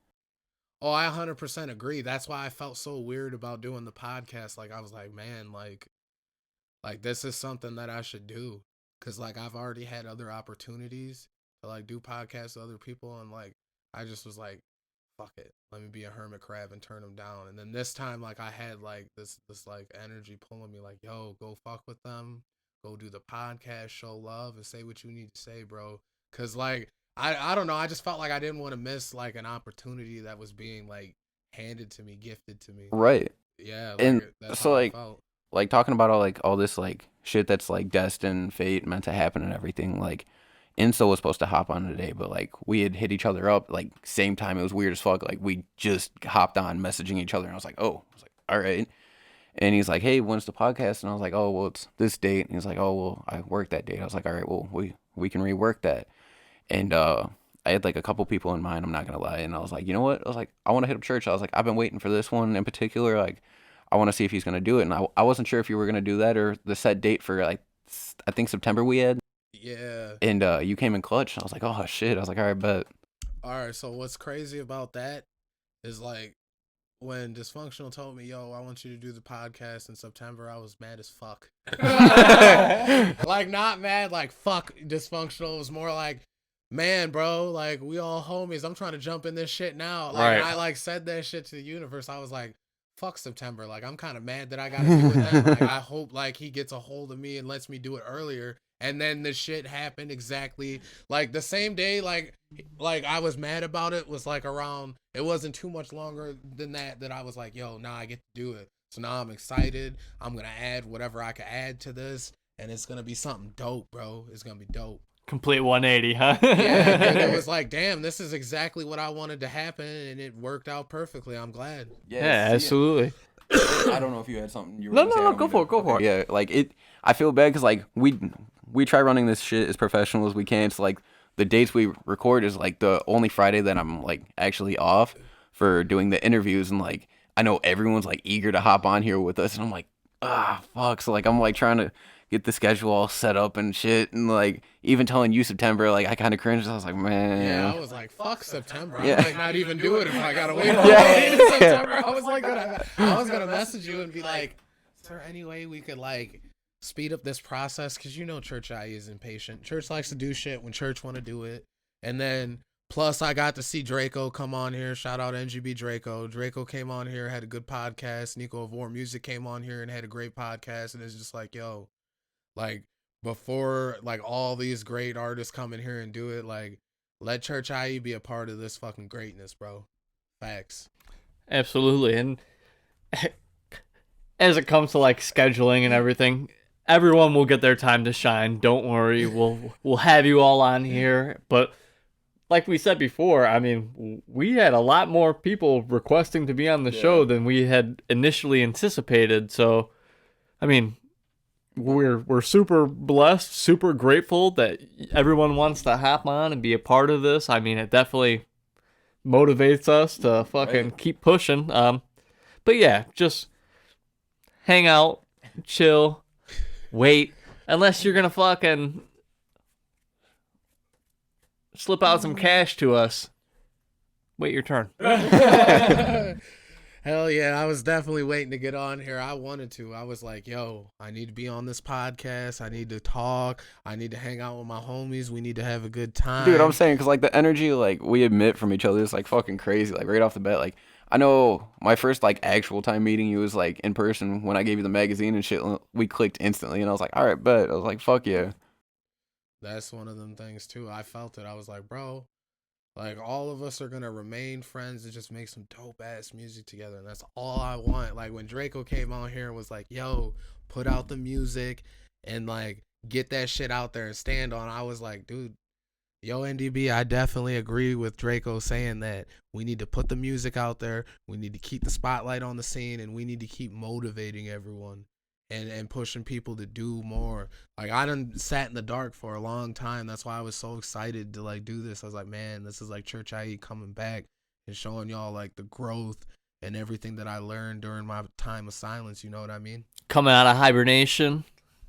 Oh, I 100% agree. That's why I felt so weird about doing the podcast. Like, I was like, man, like this is something that I should do. Because, like, I've already had other opportunities to, like, do podcasts with other people. And, like, I just was like, fuck it. Let me be a hermit crab and turn them down. And then this time, like, I had, like, this like, energy pulling me, like, yo, go fuck with them. Go do the podcast, show love, and say what you need to say, bro. Because, like, I don't know. I just felt like I didn't want to miss, like, an opportunity that was being, like, handed to me, gifted to me. Right. Yeah. Like, and that's so, how like, I felt. Like, talking about all this, like, shit that's, like, destined, fate, meant to happen and everything, like, Inso was supposed to hop on today, but, like, we had hit each other up, like, same time. It was weird as fuck. Like, we just hopped on messaging each other, and I was like, all right. And he's like, hey, when's the podcast? And I was like, oh, well, it's this date. And he's like, oh, well, I work that date. I was like, all right, well, we can rework that. And I had, like, a couple people in mind, I'm not going to lie. And I was like, you know what? I was like, I want to hit up Church. I was like, I've been waiting for this one in particular. Like, I want to see if he's going to do it. And I wasn't sure if you were going to do that or the set date for, like, I think September we had. Yeah. And you came in clutch. I was like, oh, shit. I was like, all right, bet. All right. So what's crazy about that is, like, when Dysfunctional told me, yo, I want you to do the podcast in September, I was mad as fuck. Like, not mad, like, fuck Dysfunctional. It was more like, man, bro, like, we all homies. I'm trying to jump in this shit now. Like, right. I, like, said that shit to the universe. I was like, fuck September. Like, I'm kind of mad that I got to do it then. Like, I hope, like, he gets a hold of me and lets me do it earlier. And then the shit happened exactly, like, the same day, like I was mad about it was, like, around, it wasn't too much longer than that I was like, yo, now I get to do it. So now I'm excited. I'm going to add whatever I can add to this, and it's going to be something dope, bro. It's going to be dope. Complete 180, huh? Yeah, and it was like, damn, this is exactly what I wanted to happen, and it worked out perfectly. I'm glad. Yeah, absolutely. I don't know if you had something you were No, gonna say. no, go for it. Yeah, like, I feel bad because, like, we try running this shit as professional as we can. So, like, the dates we record is, like, the only Friday that I'm, like, actually off for doing the interviews. And, like, I know everyone's, like, eager to hop on here with us. And I'm like, fuck. So, like, I'm, like, trying to get the schedule all set up and shit. And, like, even telling you September, like, I kind of cringed. I was like, man. Yeah, I was like, fuck September. Yeah. I might not even do it if I gotta wait all day in September. I was gonna message you and be like, is there any way we could, like, speed up this process? Because you know Church IE is impatient. Church likes to do shit when Church want to do it. And then, plus, I got to see Draco come on here. Shout out NGB Draco. Draco came on here, had a good podcast. Nico of War Music came on here and had a great podcast. And it's just like, yo, like, before, like, all these great artists come in here and do it, like, let Church IE be a part of this fucking greatness, bro. Facts. Absolutely. And as it comes to, like, scheduling and everything, everyone will get their time to shine. Don't worry. We'll have you all on here. But like we said before, I mean, we had a lot more people requesting to be on the show than we had initially anticipated. So, I mean, we're super blessed, super grateful that everyone wants to hop on and be a part of this. I mean, it definitely motivates us to fucking keep pushing. But yeah, just hang out, chill, wait. Unless you're gonna fucking slip out some cash to us. Wait your turn. Hell yeah, I was definitely waiting to get on here. I wanted to. I was like, yo, I need to be on this podcast. I need to talk. I need to hang out with my homies. We need to have a good time. Dude, I'm saying, because, like, the energy, like, we emit from each other is, like, fucking crazy. Like, right off the bat, like, I know my first, like, actual time meeting you was, like, in person when I gave you the magazine and shit. We clicked instantly, and I was like, all right, bet. I was like, fuck yeah. That's one of them things, too. I felt it. I was like, bro, like, all of us are going to remain friends and just make some dope-ass music together, and that's all I want. Like, when Draco came on here and was like, yo, put out the music and, like, get that shit out there and stand on, I was like, dude, yo, NDB, I definitely agree with Draco saying that we need to put the music out there, we need to keep the spotlight on the scene, and we need to keep motivating everyone and pushing people to do more. Like, I done sat in the dark for a long time. That's why I was so excited to, like, do this. I was like, man, this is, like, Church IE coming back and showing y'all, like, the growth and everything that I learned during my time of silence, you know what I mean? Coming out of hibernation.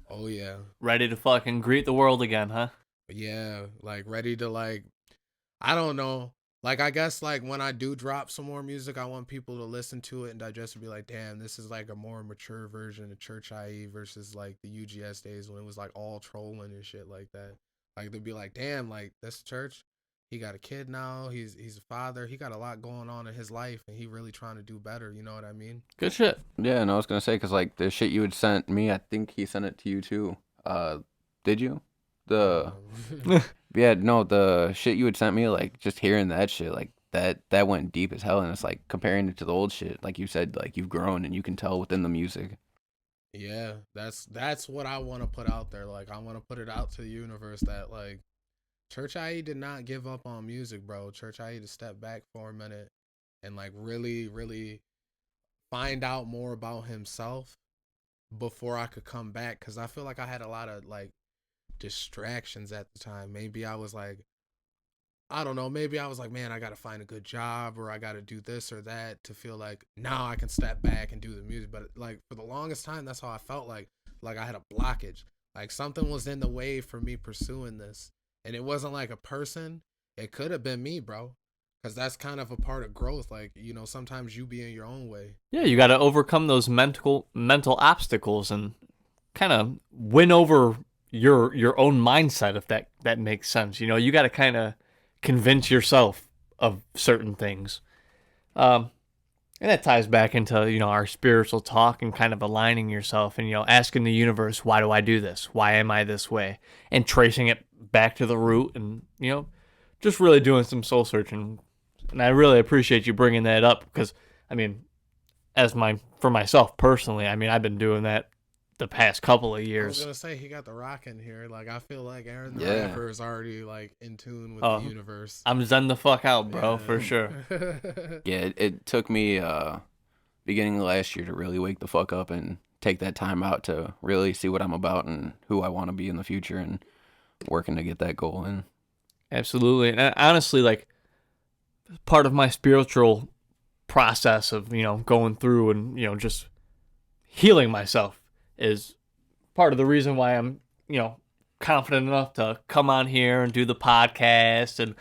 Oh, yeah. Ready to fucking greet the world again, huh? Yeah, like, ready to, like, I don't know. Like, I guess, like, when I do drop some more music, I want people to listen to it and digest and be like, damn, this is, like, a more mature version of Church IE versus, like, the UGS days when it was, like, all trolling and shit like that. Like, they'd be like, damn, like, this Church, he got a kid now, he's a father, he got a lot going on in his life, and he really trying to do better, you know what I mean? Good shit. Yeah, and I was going to say, because, like, the shit you had sent me, I think he sent it to you, too. Did you? Yeah, no, the shit you had sent me, like, just hearing that shit, like, that went deep as hell, and it's, like, comparing it to the old shit, like you said, like, you've grown, and you can tell within the music. Yeah, that's what I want to put out there. Like, I want to put it out to the universe that, like, Church IE did not give up on music, bro. Church IE to step back for a minute and, like, really, really find out more about himself before I could come back, because I feel like I had a lot of, like, distractions at the time. Maybe I was like, I don't know, maybe I was like, man, I gotta find a good job, or I gotta do this or that to feel like now I can step back and do the music. But, like, for the longest time, that's how I felt, like I had a blockage, like something was in the way for me pursuing this. And it wasn't like a person, it could have been me, bro, because that's kind of a part of growth. Like, you know, sometimes you be in your own way. Yeah, you got to overcome those mental obstacles and kind of win over your own mindset, if that makes sense. You know, you got to kind of convince yourself of certain things. And that ties back into, you know, our spiritual talk and kind of aligning yourself and, you know, asking the universe, why do I do this? Why am I this way? And tracing it back to the root and, you know, just really doing some soul searching. And I really appreciate you bringing that up because, I mean, for myself personally, I mean, I've been doing that the past couple of years. I was gonna say, he got the rock in here. Like, I feel like Aaron the rapper is already, like, in tune with the universe. I'm zen the fuck out, bro, for sure. Yeah, it took me beginning of last year to really wake the fuck up and take that time out to really see what I'm about and who I want to be in the future and working to get that goal in. Absolutely. And honestly, like, part of my spiritual process of, you know, going through and, you know, just healing myself is part of the reason why I'm, you know, confident enough to come on here and do the podcast, and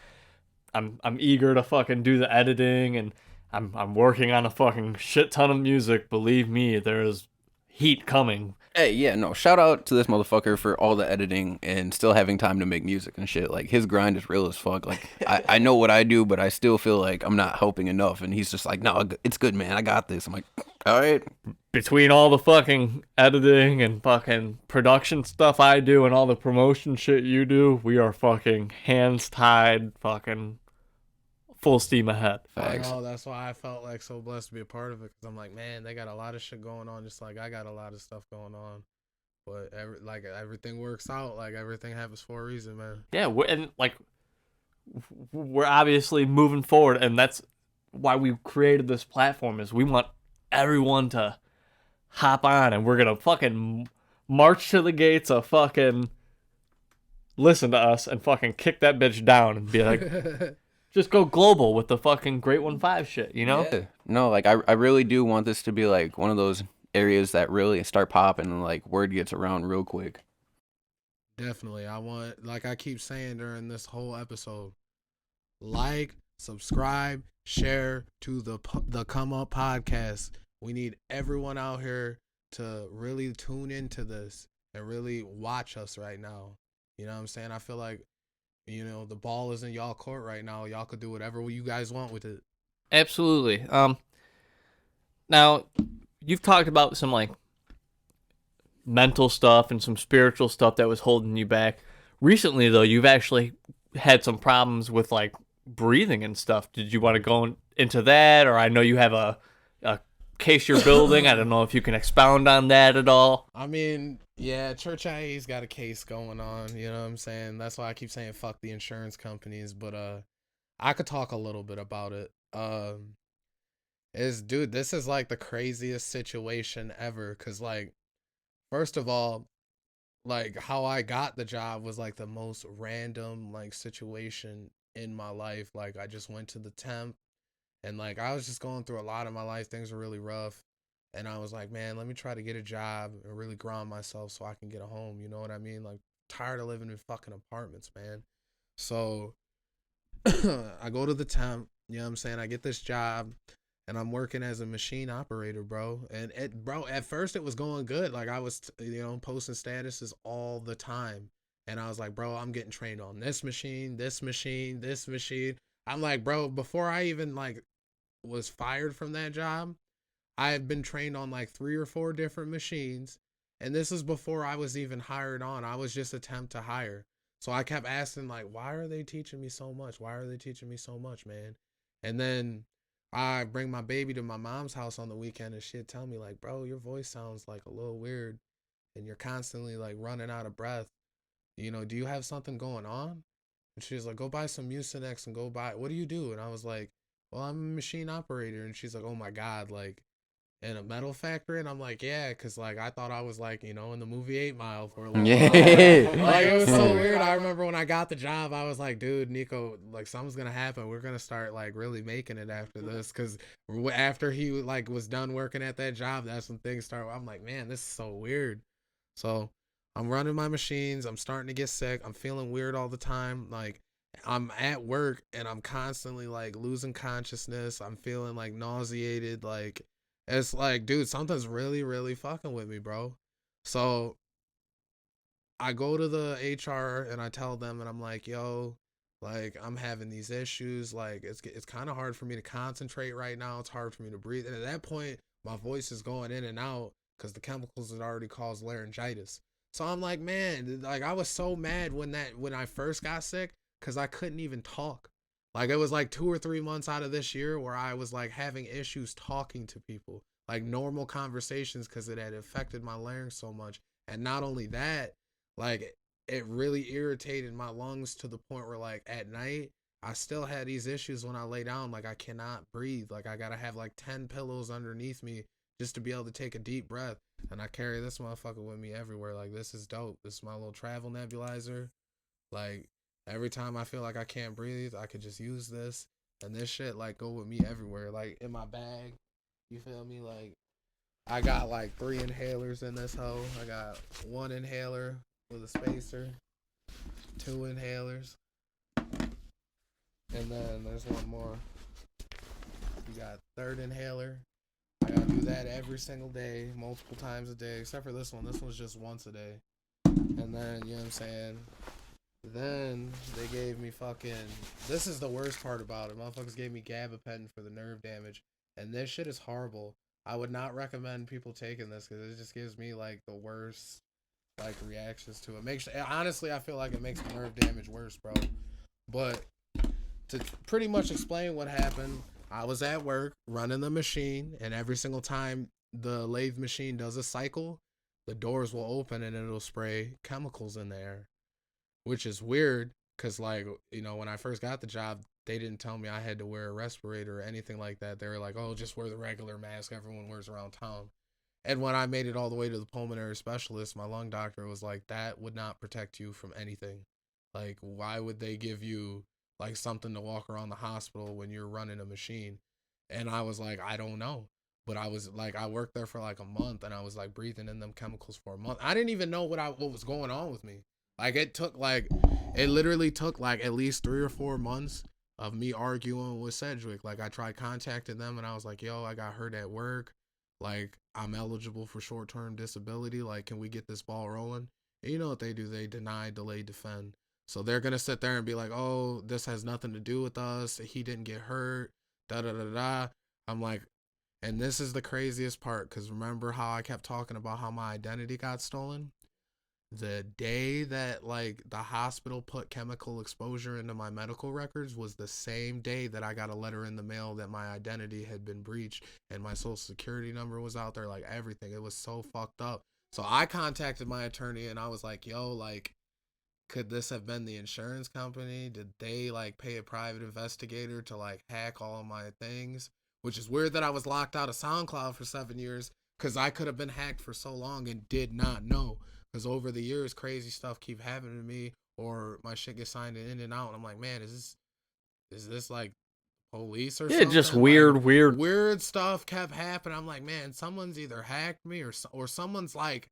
I'm eager to fucking do the editing, and I'm working on a fucking shit ton of music. Believe me, there's heat coming. Hey, yeah, no, shout out to this motherfucker for all the editing and still having time to make music and shit. Like, his grind is real as fuck. Like, I know what I do, but I still feel like I'm not helping enough. And he's just like, no, it's good, man. I got this. I'm like, all right. Between all the fucking editing and fucking production stuff I do and all the promotion shit you do, we are fucking hands tied, fucking full steam ahead. Facts. I know, that's why I felt like so blessed to be a part of it, because I'm like, man, they got a lot of shit going on, just like I got a lot of stuff going on. But everything works out. Like, everything happens for a reason, man. Yeah, and like we're obviously moving forward, and that's why we created this platform. Is we want everyone to hop on, and we're gonna fucking march to the gates of fucking listen to us and fucking kick that bitch down and be like, just go global with the fucking Great 1-5 shit, you know? Yeah. No, like I really do want this to be like one of those areas that really start popping and like word gets around real quick. Definitely. I want, like I keep saying during this whole episode, like, subscribe, share to the Come Up podcast. We need everyone out here to really tune into this and really watch us right now. You know what I'm saying? I feel like, you know, the ball is in y'all court right now. Y'all could do whatever you guys want with it. Absolutely. Now, you've talked about some, like, mental stuff and some spiritual stuff that was holding you back. Recently, though, you've actually had some problems with, like, breathing and stuff. Did you want to go into that? Or I know you have a case you're building. I don't know if you can expound on that at all. I mean, yeah, Church IE's got a case going on, you know what I'm saying? That's why I keep saying fuck the insurance companies, but I could talk a little bit about it. Dude, this is like the craziest situation ever, cuz like, first of all, like how I got the job was like the most random like situation in my life. Like I just went to the temp, and like I was just going through a lot of my life. Things were really rough. And I was like, man, let me try to get a job and really ground myself so I can get a home. You know what I mean? Like, tired of living in fucking apartments, man. So I go to the temp, you know what I'm saying? I get this job and I'm working as a machine operator, bro. And bro, at first it was going good. Like I was, you know, posting statuses all the time. And I was like, bro, I'm getting trained on this machine, this machine, this machine. I'm like, bro, before I even like was fired from that job, I had been trained on like 3 or 4 different machines, and this is before I was even hired on. I was just attempt to hire. So I kept asking like, why are they teaching me so much? Why are they teaching me so much, man? And then I bring my baby to my mom's house on the weekend, and she'd tell me like, bro, your voice sounds like a little weird, and you're constantly like running out of breath. You know, do you have something going on? And she was like, go buy some Mucinex and go buy, what do you do? And I was like, well, I'm a machine operator. And she's like, oh my God, like, in a metal factory? And I'm like, yeah, because like I thought I was like, you know, in the movie 8 Mile for a little while. Like it was so weird. I remember when I got the job, I was like, dude, Nico, like something's gonna happen. We're gonna start like really making it after this, because after he like was done working at that job, that's when things start. I'm like, man, this is so weird. So I'm running my machines, I'm starting to get sick, I'm feeling weird all the time. Like I'm at work and I'm constantly like losing consciousness. I'm feeling like nauseated. Like it's like, dude, something's really, really fucking with me, bro. So I go to the HR and I tell them, and I'm like, yo, like I'm having these issues. Like it's kind of hard for me to concentrate right now. It's hard for me to breathe. And at that point, my voice is going in and out because the chemicals had already caused laryngitis. So I'm like, man, like I was so mad when I first got sick, because I couldn't even talk. Like it was like 2 or 3 months out of this year where I was like having issues talking to people, like normal conversations, because it had affected my larynx so much. And not only that, like it really irritated my lungs to the point where like at night I still had these issues when I lay down. Like I cannot breathe. Like I gotta have like 10 pillows underneath me just to be able to take a deep breath. And I carry this motherfucker with me everywhere. Like this is dope. This is my little travel nebulizer. Like every time I feel like I can't breathe, I could just use this, and this shit like go with me everywhere. Like in my bag, you feel me? Like I got like 3 inhalers in this hoe. I got 1 inhaler with a spacer, 2 inhalers, and then there's 1 more. You got 3rd inhaler. I gotta do that every single day, multiple times a day, except for this one. This one's just once a day. And then, you know what I'm saying? Then they gave me fucking, this is the worst part about it. Motherfuckers gave me gabapentin for the nerve damage. And this shit is horrible. I would not recommend people taking this because it just gives me like the worst like reactions to it. Honestly, I feel like it makes the nerve damage worse, bro. But to pretty much explain what happened, I was at work running the machine, and every single time the lathe machine does a cycle, the doors will open and it'll spray chemicals in the air. Which is weird because like, you know, when I first got the job, they didn't tell me I had to wear a respirator or anything like that. They were like, oh, just wear the regular mask everyone wears around town. And when I made it all the way to the pulmonary specialist, my lung doctor was like, that would not protect you from anything. Like, why would they give you like something to walk around the hospital when you're running a machine? And I was like, I don't know. But I was like, I worked there for like a month, and I was like breathing in them chemicals for a month. I didn't even know what was going on with me. Like, it literally took like at least 3 or 4 months of me arguing with Sedgwick. Like, I tried contacting them, and I was like, yo, I got hurt at work. Like, I'm eligible for short-term disability. Like, can we get this ball rolling? And you know what they do? They deny, delay, defend. So they're going to sit there and be like, oh, this has nothing to do with us. He didn't get hurt. Da-da-da-da. I'm like, and this is the craziest part, because remember how I kept talking about how my identity got stolen? The day that like the hospital put chemical exposure into my medical records was the same day that I got a letter in the mail that my identity had been breached and my social security number was out there, like everything. It was so fucked up. So I contacted my attorney and I was like, yo, like, could this have been the insurance company? Did they like pay a private investigator to like hack all of my things? Which is weird that I was locked out of SoundCloud for 7 years, because I could have been hacked for so long and did not know. Because over the years, crazy stuff keep happening to me, or my shit gets signed in and out, and I'm like, man, is this like police or something? Just weird, like, weird. Weird stuff kept happening. I'm like, man, someone's either hacked me or someone's like,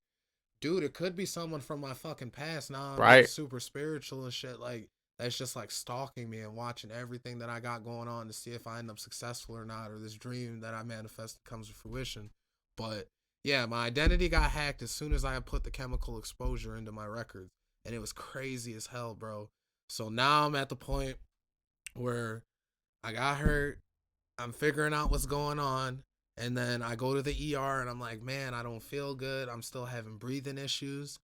dude, it could be someone from my fucking past. Now I'm Right. like, super spiritual and shit. Like, that's just like stalking me and watching everything that I got going on to see if I end up successful or not, or this dream that I manifested comes to fruition. But yeah, my identity got hacked as soon as I put the chemical exposure into my records, and it was crazy as hell, bro. So now I'm at the point where I got hurt. I'm figuring out what's going on. And then I go to the ER and I'm like, man, I don't feel good. I'm still having breathing issues.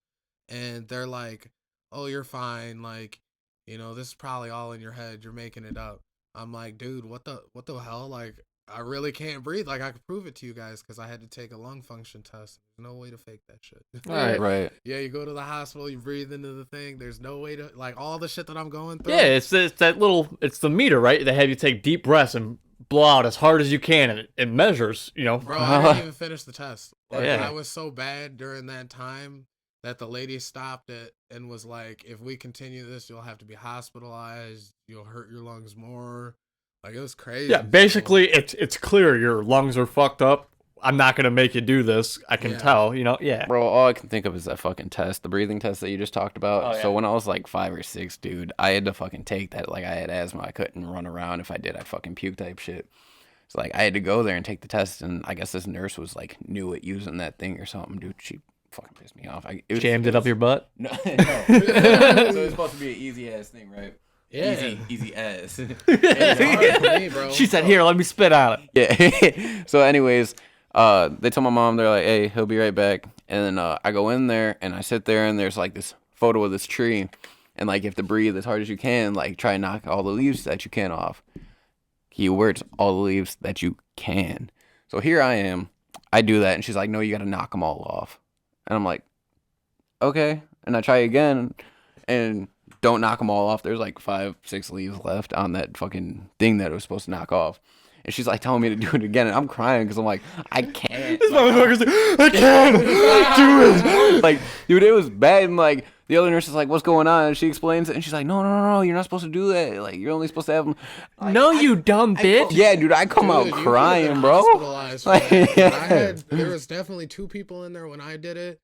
And they're like, oh, you're fine. Like, you know, this is probably all in your head. You're making it up. I'm like, dude, what the hell? Like, I really can't breathe. Like, I could prove it to you guys because I had to take a lung function test. There's no way to fake that shit. Right. Yeah, you go to the hospital, you breathe into the thing. There's no way to, like, all the shit that I'm going through. Yeah, it's the meter, right? They have you take deep breaths and blow out as hard as you can, and it measures, you know. Bro, I didn't even finish the test. Like, Yeah. I was so bad during that time that the lady stopped it and was like, if we continue this, you'll have to be hospitalized. You'll hurt your lungs more. Like, it was crazy. Yeah, basically, it's clear your lungs are fucked up. I'm not gonna make you do this. I can tell, you know. Yeah, Bro, all I can think of is that fucking test, the breathing test that you just talked about. Oh, yeah. So when I was like 5 or 6, dude, I had to fucking take that. Like, I had asthma. I couldn't run around. If I did, I'd fucking puke type shit. So, like, I had to go there and take the test, and I guess this nurse was, like, new at using that thing or something, dude. She fucking pissed me off. jammed it up your butt. No. So it's supposed to be an easy-ass thing, right? Yeah. Easy ass. It's hard for me, bro. She said, "Here, let me spit on it." Yeah. So anyways, they told my mom, they're like, hey, he'll be right back. And then I go in there and I sit there and there's like this photo of this tree. And like, you have to breathe as hard as you can, like try and knock all the leaves that you can off. Keywords, all the leaves that you can. So here I am. I do that. And she's like, no, you got to knock them all off. And I'm like, okay. And I try again and don't knock them all off. There's like 5, 6 leaves left on that fucking thing that it was supposed to knock off. And she's like telling me to do it again, and I'm crying because I'm like, I can't. This motherfucker's like, I can't do it. Like, dude, it was bad. And like, the other nurse is like, what's going on? And she explains it, and she's like, no, you're not supposed to do that. Like, you're only supposed to have them. No, you dumb bitch. Yeah, dude, I come out Dude, you crying, could've been bro. hospitalized for Like, that. yeah. There was definitely 2 people in there when I did it,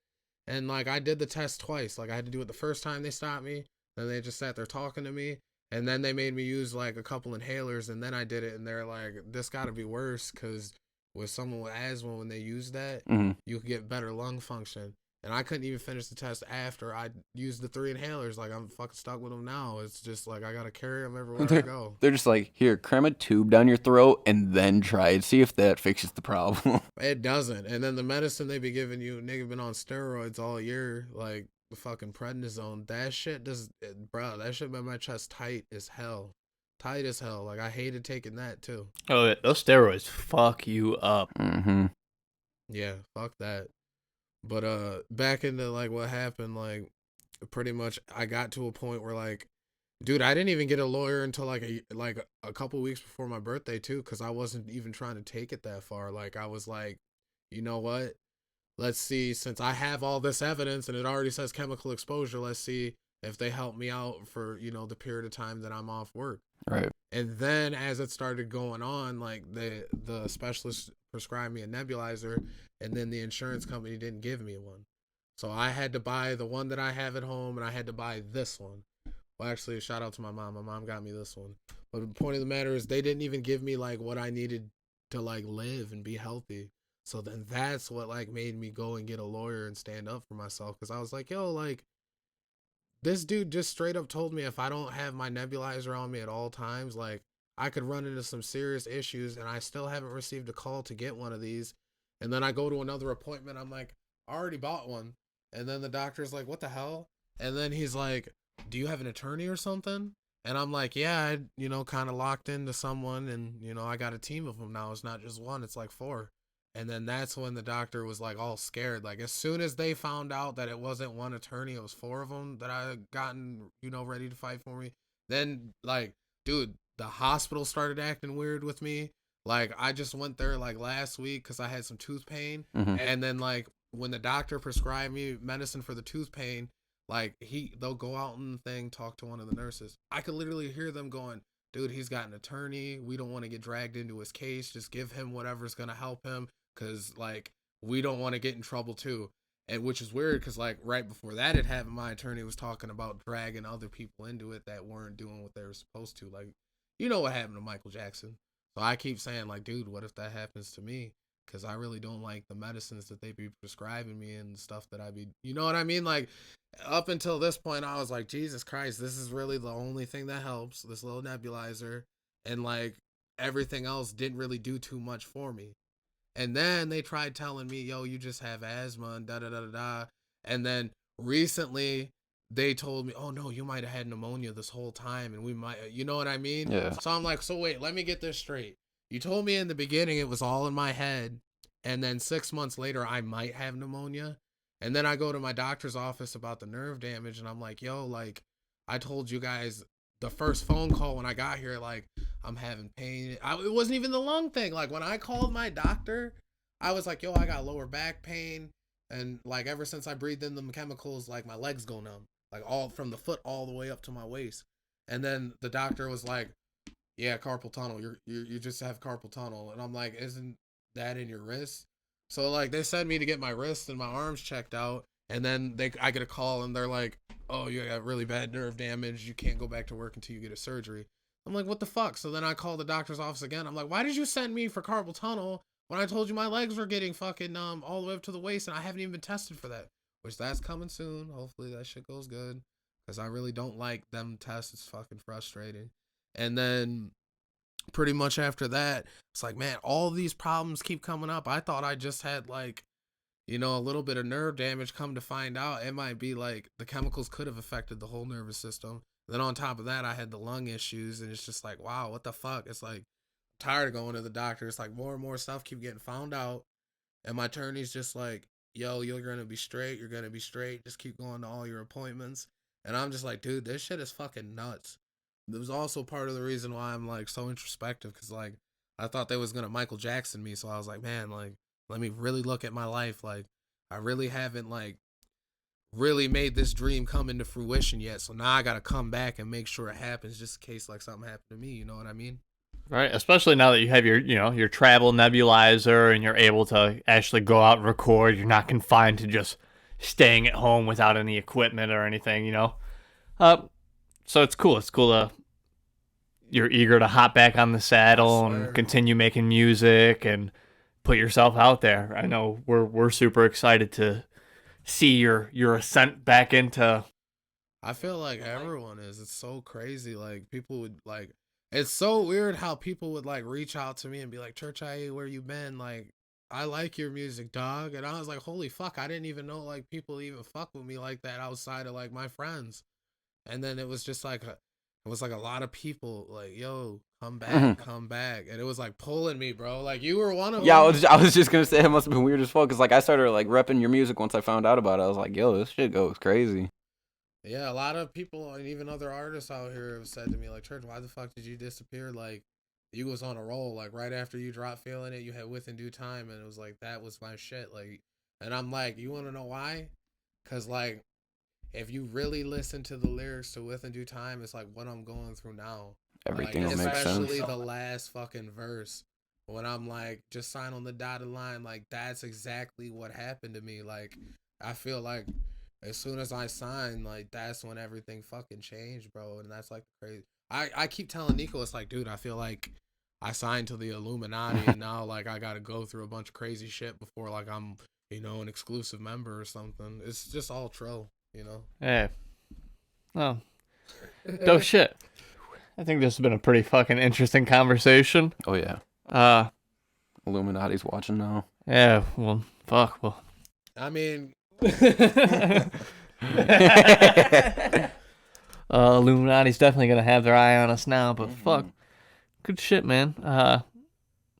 and like, I did the test twice. Like, I had to do it the first time they stopped me, then they just sat there talking to me, and then they made me use like a couple inhalers, and then I did it, and they're like, this got to be worse because with someone with asthma, when they use that, you could get better lung function. And I couldn't even finish the test after I used the 3 inhalers. Like, I'm fucking stuck with them now. It's just like I gotta carry them everywhere I go. They're just like, here, cram a tube down your throat and then try it. See if that fixes the problem. It doesn't. And then the medicine they be giving you, nigga been on steroids all year, like the fucking prednisone. That shit bro, that shit made my chest tight as hell. Tight as hell. Like, I hated taking that too. Oh, yeah, those steroids fuck you up. Yeah, fuck that. But back into like what happened, like pretty much I got to a point where like Dude, I didn't even get a lawyer until like a couple weeks before my birthday too, because I wasn't even trying to take it that far. Like I was like, you know what? Let's see, since I have all this evidence and it already says chemical exposure, let's see if they help me out for, the period of time that I'm off work. Right. And then as it started going on, like the specialist prescribed me a nebulizer, and then the insurance company didn't give me one. So I had to buy the one that I have at home, and I had to buy this one. Well, actually, a shout out to my mom. My mom got me this one. But the point of the matter is they didn't even give me like what I needed to like live and be healthy. So then that's what like made me go and get a lawyer and stand up for myself, because I was like, yo, like this dude just straight up told me if I don't have my nebulizer on me at all times, like I could run into some serious issues, and I still haven't received a call to get one of these. And then I go to another appointment. I'm like, I already bought one. And then the doctor's like, what the hell? And then he's like, do you have an attorney or something? And I'm like, yeah, I, kind of locked into someone, and, I got a team of them now. It's not just one, it's like 4. And then that's when the doctor was like all scared. Like as soon as they found out that it wasn't one attorney, it was 4 of them that I had gotten, ready to fight for me. Then like, dude, the hospital started acting weird with me. Like I just went there like last week because I had some tooth pain. Mm-hmm. And then like when the doctor prescribed me medicine for the tooth pain, like they'll go out and talk to one of the nurses. I could literally hear them going, dude, he's got an attorney. We don't want to get dragged into his case. Just give him whatever's going to help him. Cause like, we don't want to get in trouble too. And which is weird. Cause like right before that had happened, my attorney was talking about dragging other people into it that weren't doing what they were supposed to. Like, what happened to Michael Jackson. So I keep saying like, dude, what if that happens to me? Cause I really don't like the medicines that they be prescribing me and stuff that I be, you know what I mean? Like up until this point, I was like, Jesus Christ, this is really the only thing that helps, this little nebulizer. And like everything else didn't really do too much for me. And then they tried telling me, yo, you just have asthma and da-da-da-da-da. And then recently they told me, oh, no, you might have had pneumonia this whole time. And we might, you know what I mean? Yeah. So I'm like, so wait, let me get this straight. You told me in the beginning it was all in my head. And then 6 months later, I might have pneumonia. And then I go to my doctor's office about the nerve damage. And I'm like, yo, like I told you guys the first phone call when I got here, like, I'm having pain. It wasn't even the lung thing. Like, when I called my doctor, I was like, yo, I got lower back pain. And, like, ever since I breathed in the chemicals, like, my legs go numb. Like, all from the foot all the way up to my waist. And then the doctor was like, yeah, carpal tunnel. You just have carpal tunnel. And I'm like, isn't that in your wrist? So, like, they sent me to get my wrists and my arms checked out. And then I get a call and they're like, oh, you got really bad nerve damage. You can't go back to work until you get a surgery. I'm like, what the fuck? So then I call the doctor's office again. I'm like, why did you send me for carpal tunnel when I told you my legs were getting fucking all the way up to the waist and I haven't even been tested for that? Which that's coming soon. Hopefully that shit goes good. Because I really don't like them tests. It's fucking frustrating. And then pretty much after that, it's like, man, all these problems keep coming up. I thought I just had like, a little bit of nerve damage. Come to find out, it might be like the chemicals could have affected the whole nervous system. Then on top of that, I had the lung issues, and it's just like, wow, what the fuck? It's like, I'm tired of going to the doctor. It's like more and more stuff keep getting found out. And my attorney's just like, yo, you're going to be straight. You're going to be straight. Just keep going to all your appointments. And I'm just like, dude, this shit is fucking nuts. It was also part of the reason why I'm like so introspective. Cause like, I thought they was going to Michael Jackson me. So I was like, man, like, let me really look at my life. Like, I really haven't like really made this dream come into fruition yet. So now I got to come back and make sure it happens just in case like something happened to me. You know what I mean? Right. Especially now that you have your travel nebulizer and you're able to actually go out and record. You're not confined to just staying at home without any equipment or anything, So it's cool. It's cool you're eager to hop back on the saddle and continue making music and put yourself out there. I know we're super excited to see your ascent back into. I feel like everyone is. It's so crazy. Like people would like. It's so weird how people would like reach out to me and be like, "Church IE, where you been? Like, I like your music, dog." And I was like, "Holy fuck! I didn't even know like people even fuck with me like that outside of like my friends." And then it was just like a lot of people like, yo, come back, come back. And it was like pulling me, bro. Like you were one of them. Yeah, I was just going to say it must have been weird as fuck. Because like I started like repping your music once I found out about it. I was like, yo, this shit goes crazy. Yeah, a lot of people and even other artists out here have said to me, like, Church, why the fuck did you disappear? Like, you was on a roll. Like, right after you dropped Feeling It, you had Within Due Time, and it was like, that was my shit. Like, and I'm like, you want to know why? Because, like, if you really listen to the lyrics to Within Due Time, it's like what I'm going through now. Everything like, will make sense. Especially the last fucking verse. When I'm like, just sign on the dotted line, like, that's exactly what happened to me. Like, I feel like as soon as I signed, like, that's when everything fucking changed, bro. And that's like crazy. I keep telling Nico, it's like, dude, I feel like I signed to the Illuminati and now, like, I gotta go through a bunch of crazy shit before, like, I'm, an exclusive member or something. It's just all troll, Hey. Oh. Dope shit. I think this has been a pretty fucking interesting conversation. Oh, yeah. Illuminati's watching now. Yeah, well, fuck. Well, I mean, Illuminati's definitely gonna have their eye on us now, but fuck. Good shit, man.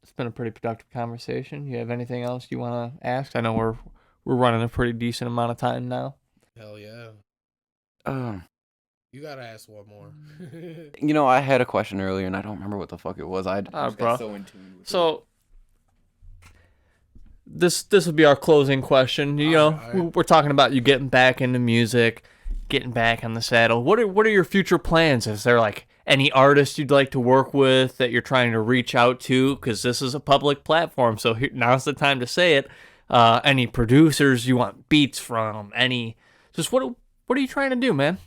It's been a pretty productive conversation. You have anything else you want to ask? I know we're running a pretty decent amount of time now. hell yeah. You gotta ask one more. I had a question earlier, and I don't remember what the fuck it was. I just bro. got so in tune with it. So this would be our closing question. All right. We're talking about you getting back into music, getting back on the saddle. What are your future plans? Is there like any artist you'd like to work with that you're trying to reach out to? Because this is a public platform, so now's the time to say it. Any producers you want beats from? Just what are you trying to do, man?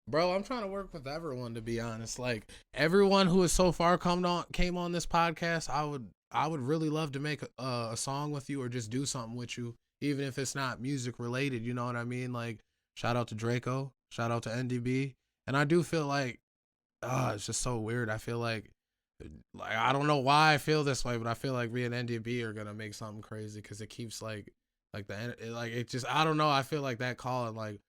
Bro, I'm trying to work with everyone, to be honest. Like, everyone who has so far came on this podcast, I would really love to make a song with you or just do something with you, even if it's not music related, you know what I mean? Like, shout out to Draco, shout out to NDB. And I do feel like, it's just so weird. I feel like I don't know why I feel this way, but I feel like me and NDB are going to make something crazy because it keeps it just, I don't know. I feel like that call and like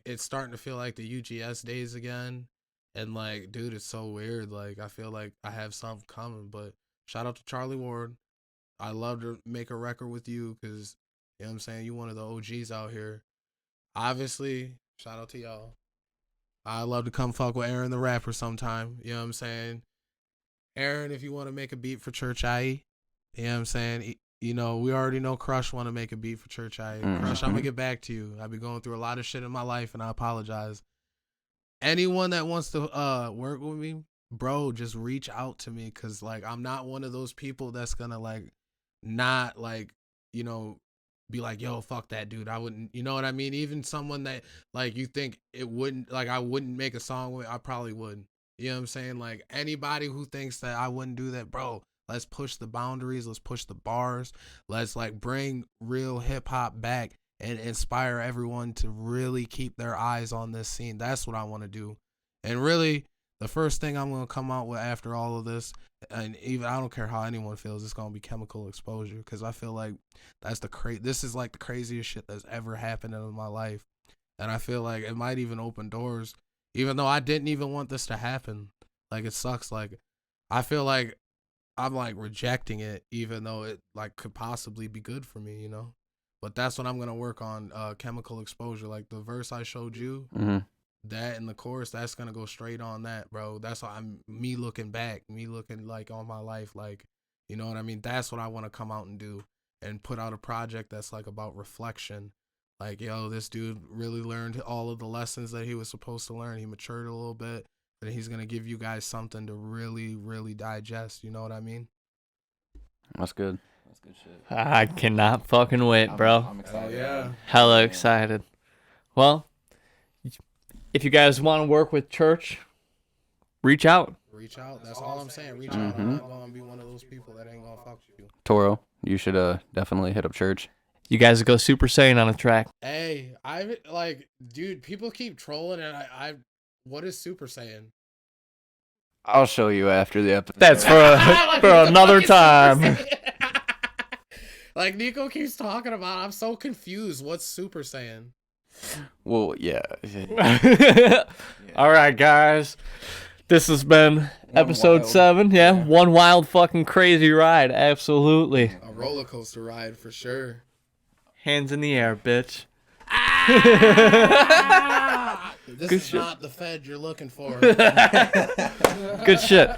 it's starting to feel like the UGS days again. And like, dude, it's so weird. Like, I feel like I have something coming, but shout out to Charlie Ward. I love to make a record with you because, you know what I'm saying? You one of the OGs out here. Obviously, shout out to y'all. I love to come fuck with Aaron the rapper sometime. You know what I'm saying? Aaron, if you want to make a beat for Church IE, you know what I'm saying? We already know Crush want to make a beat for Church IE. Crush, I'm going to get back to you. I've been going through a lot of shit in my life, and I apologize. Anyone that wants to work with me, bro, just reach out to me because, like, I'm not one of those people that's going to, like, not, like, be like, yo, fuck that dude. I wouldn't, you know what I mean? Even someone that, like, you think it wouldn't, like, I wouldn't make a song with, I probably would. You know what I'm saying? Like, anybody who thinks that I wouldn't do that, bro, let's push the boundaries. Let's push the bars. Let's, like, bring real hip-hop back and inspire everyone to really keep their eyes on this scene. That's what I want to do. And really, the first thing I'm going to come out with after all of this, and even I don't care how anyone feels, it's going to be Chemical Exposure because I feel like that's this is like the craziest shit that's ever happened in my life. And I feel like it might even open doors, even though I didn't even want this to happen. Like, it sucks. Like, I feel like I'm, like, rejecting it, even though it, like, could possibly be good for me, But that's what I'm going to work on, Chemical Exposure. Like, the verse I showed you, that and the chorus, that's going to go straight on that, bro. That's why me looking back, me looking, like, on my life, like, you know what I mean? That's what I want to come out and do and put out a project that's, like, about reflection. Like, yo, this dude really learned all of the lessons that he was supposed to learn. He matured a little bit, and he's going to give you guys something to really, really digest. You know what I mean? That's good. That's good shit. I cannot fucking wait, bro. I'm excited. Yeah. Hella excited. Well, if you guys want to work with Church, reach out. Reach out. That's all I'm saying. Reach out. I'm not going to be one of those people that ain't going to fuck with you. Toro, you should definitely hit up Church. You guys go Super Saiyan on a track. Hey, dude, people keep trolling, and what is Super Saiyan? I'll show you after the episode. That's for another time. Like, Nico keeps talking about, I'm so confused. What's Super Saiyan? Well, yeah. All right, guys. This has been episode 7. Yeah, one wild fucking crazy ride. Absolutely. A roller coaster ride for sure. Hands in the air, bitch. This Good is shit. not the Fed you're looking for. Good shit.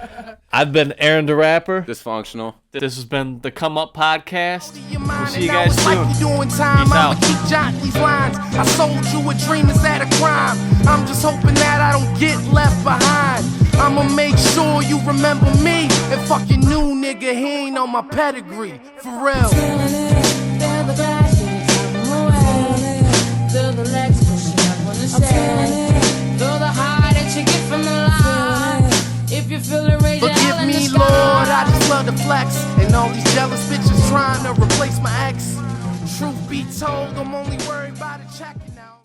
I've been Aaron the Rapper. Dysfunctional. This has been the Come Up Podcast. We'll We'll see you guys soon. Like you doing time. Peace I'ma out. keep jotting these lines. I sold you a dream, is that a crime? I'm just hoping that I don't get left behind. I'ma make sure you remember me. And fuck your new nigga, he ain't on my pedigree. For real. Feel the glass when you take them away. Feel the legs pushing up on the stage. Feel the high that you get from the line. If you feel the rage, Forgive me, Lord, I just love to flex. And all these jealous bitches trying to replace my ex. Truth be told, I'm only worried about a check.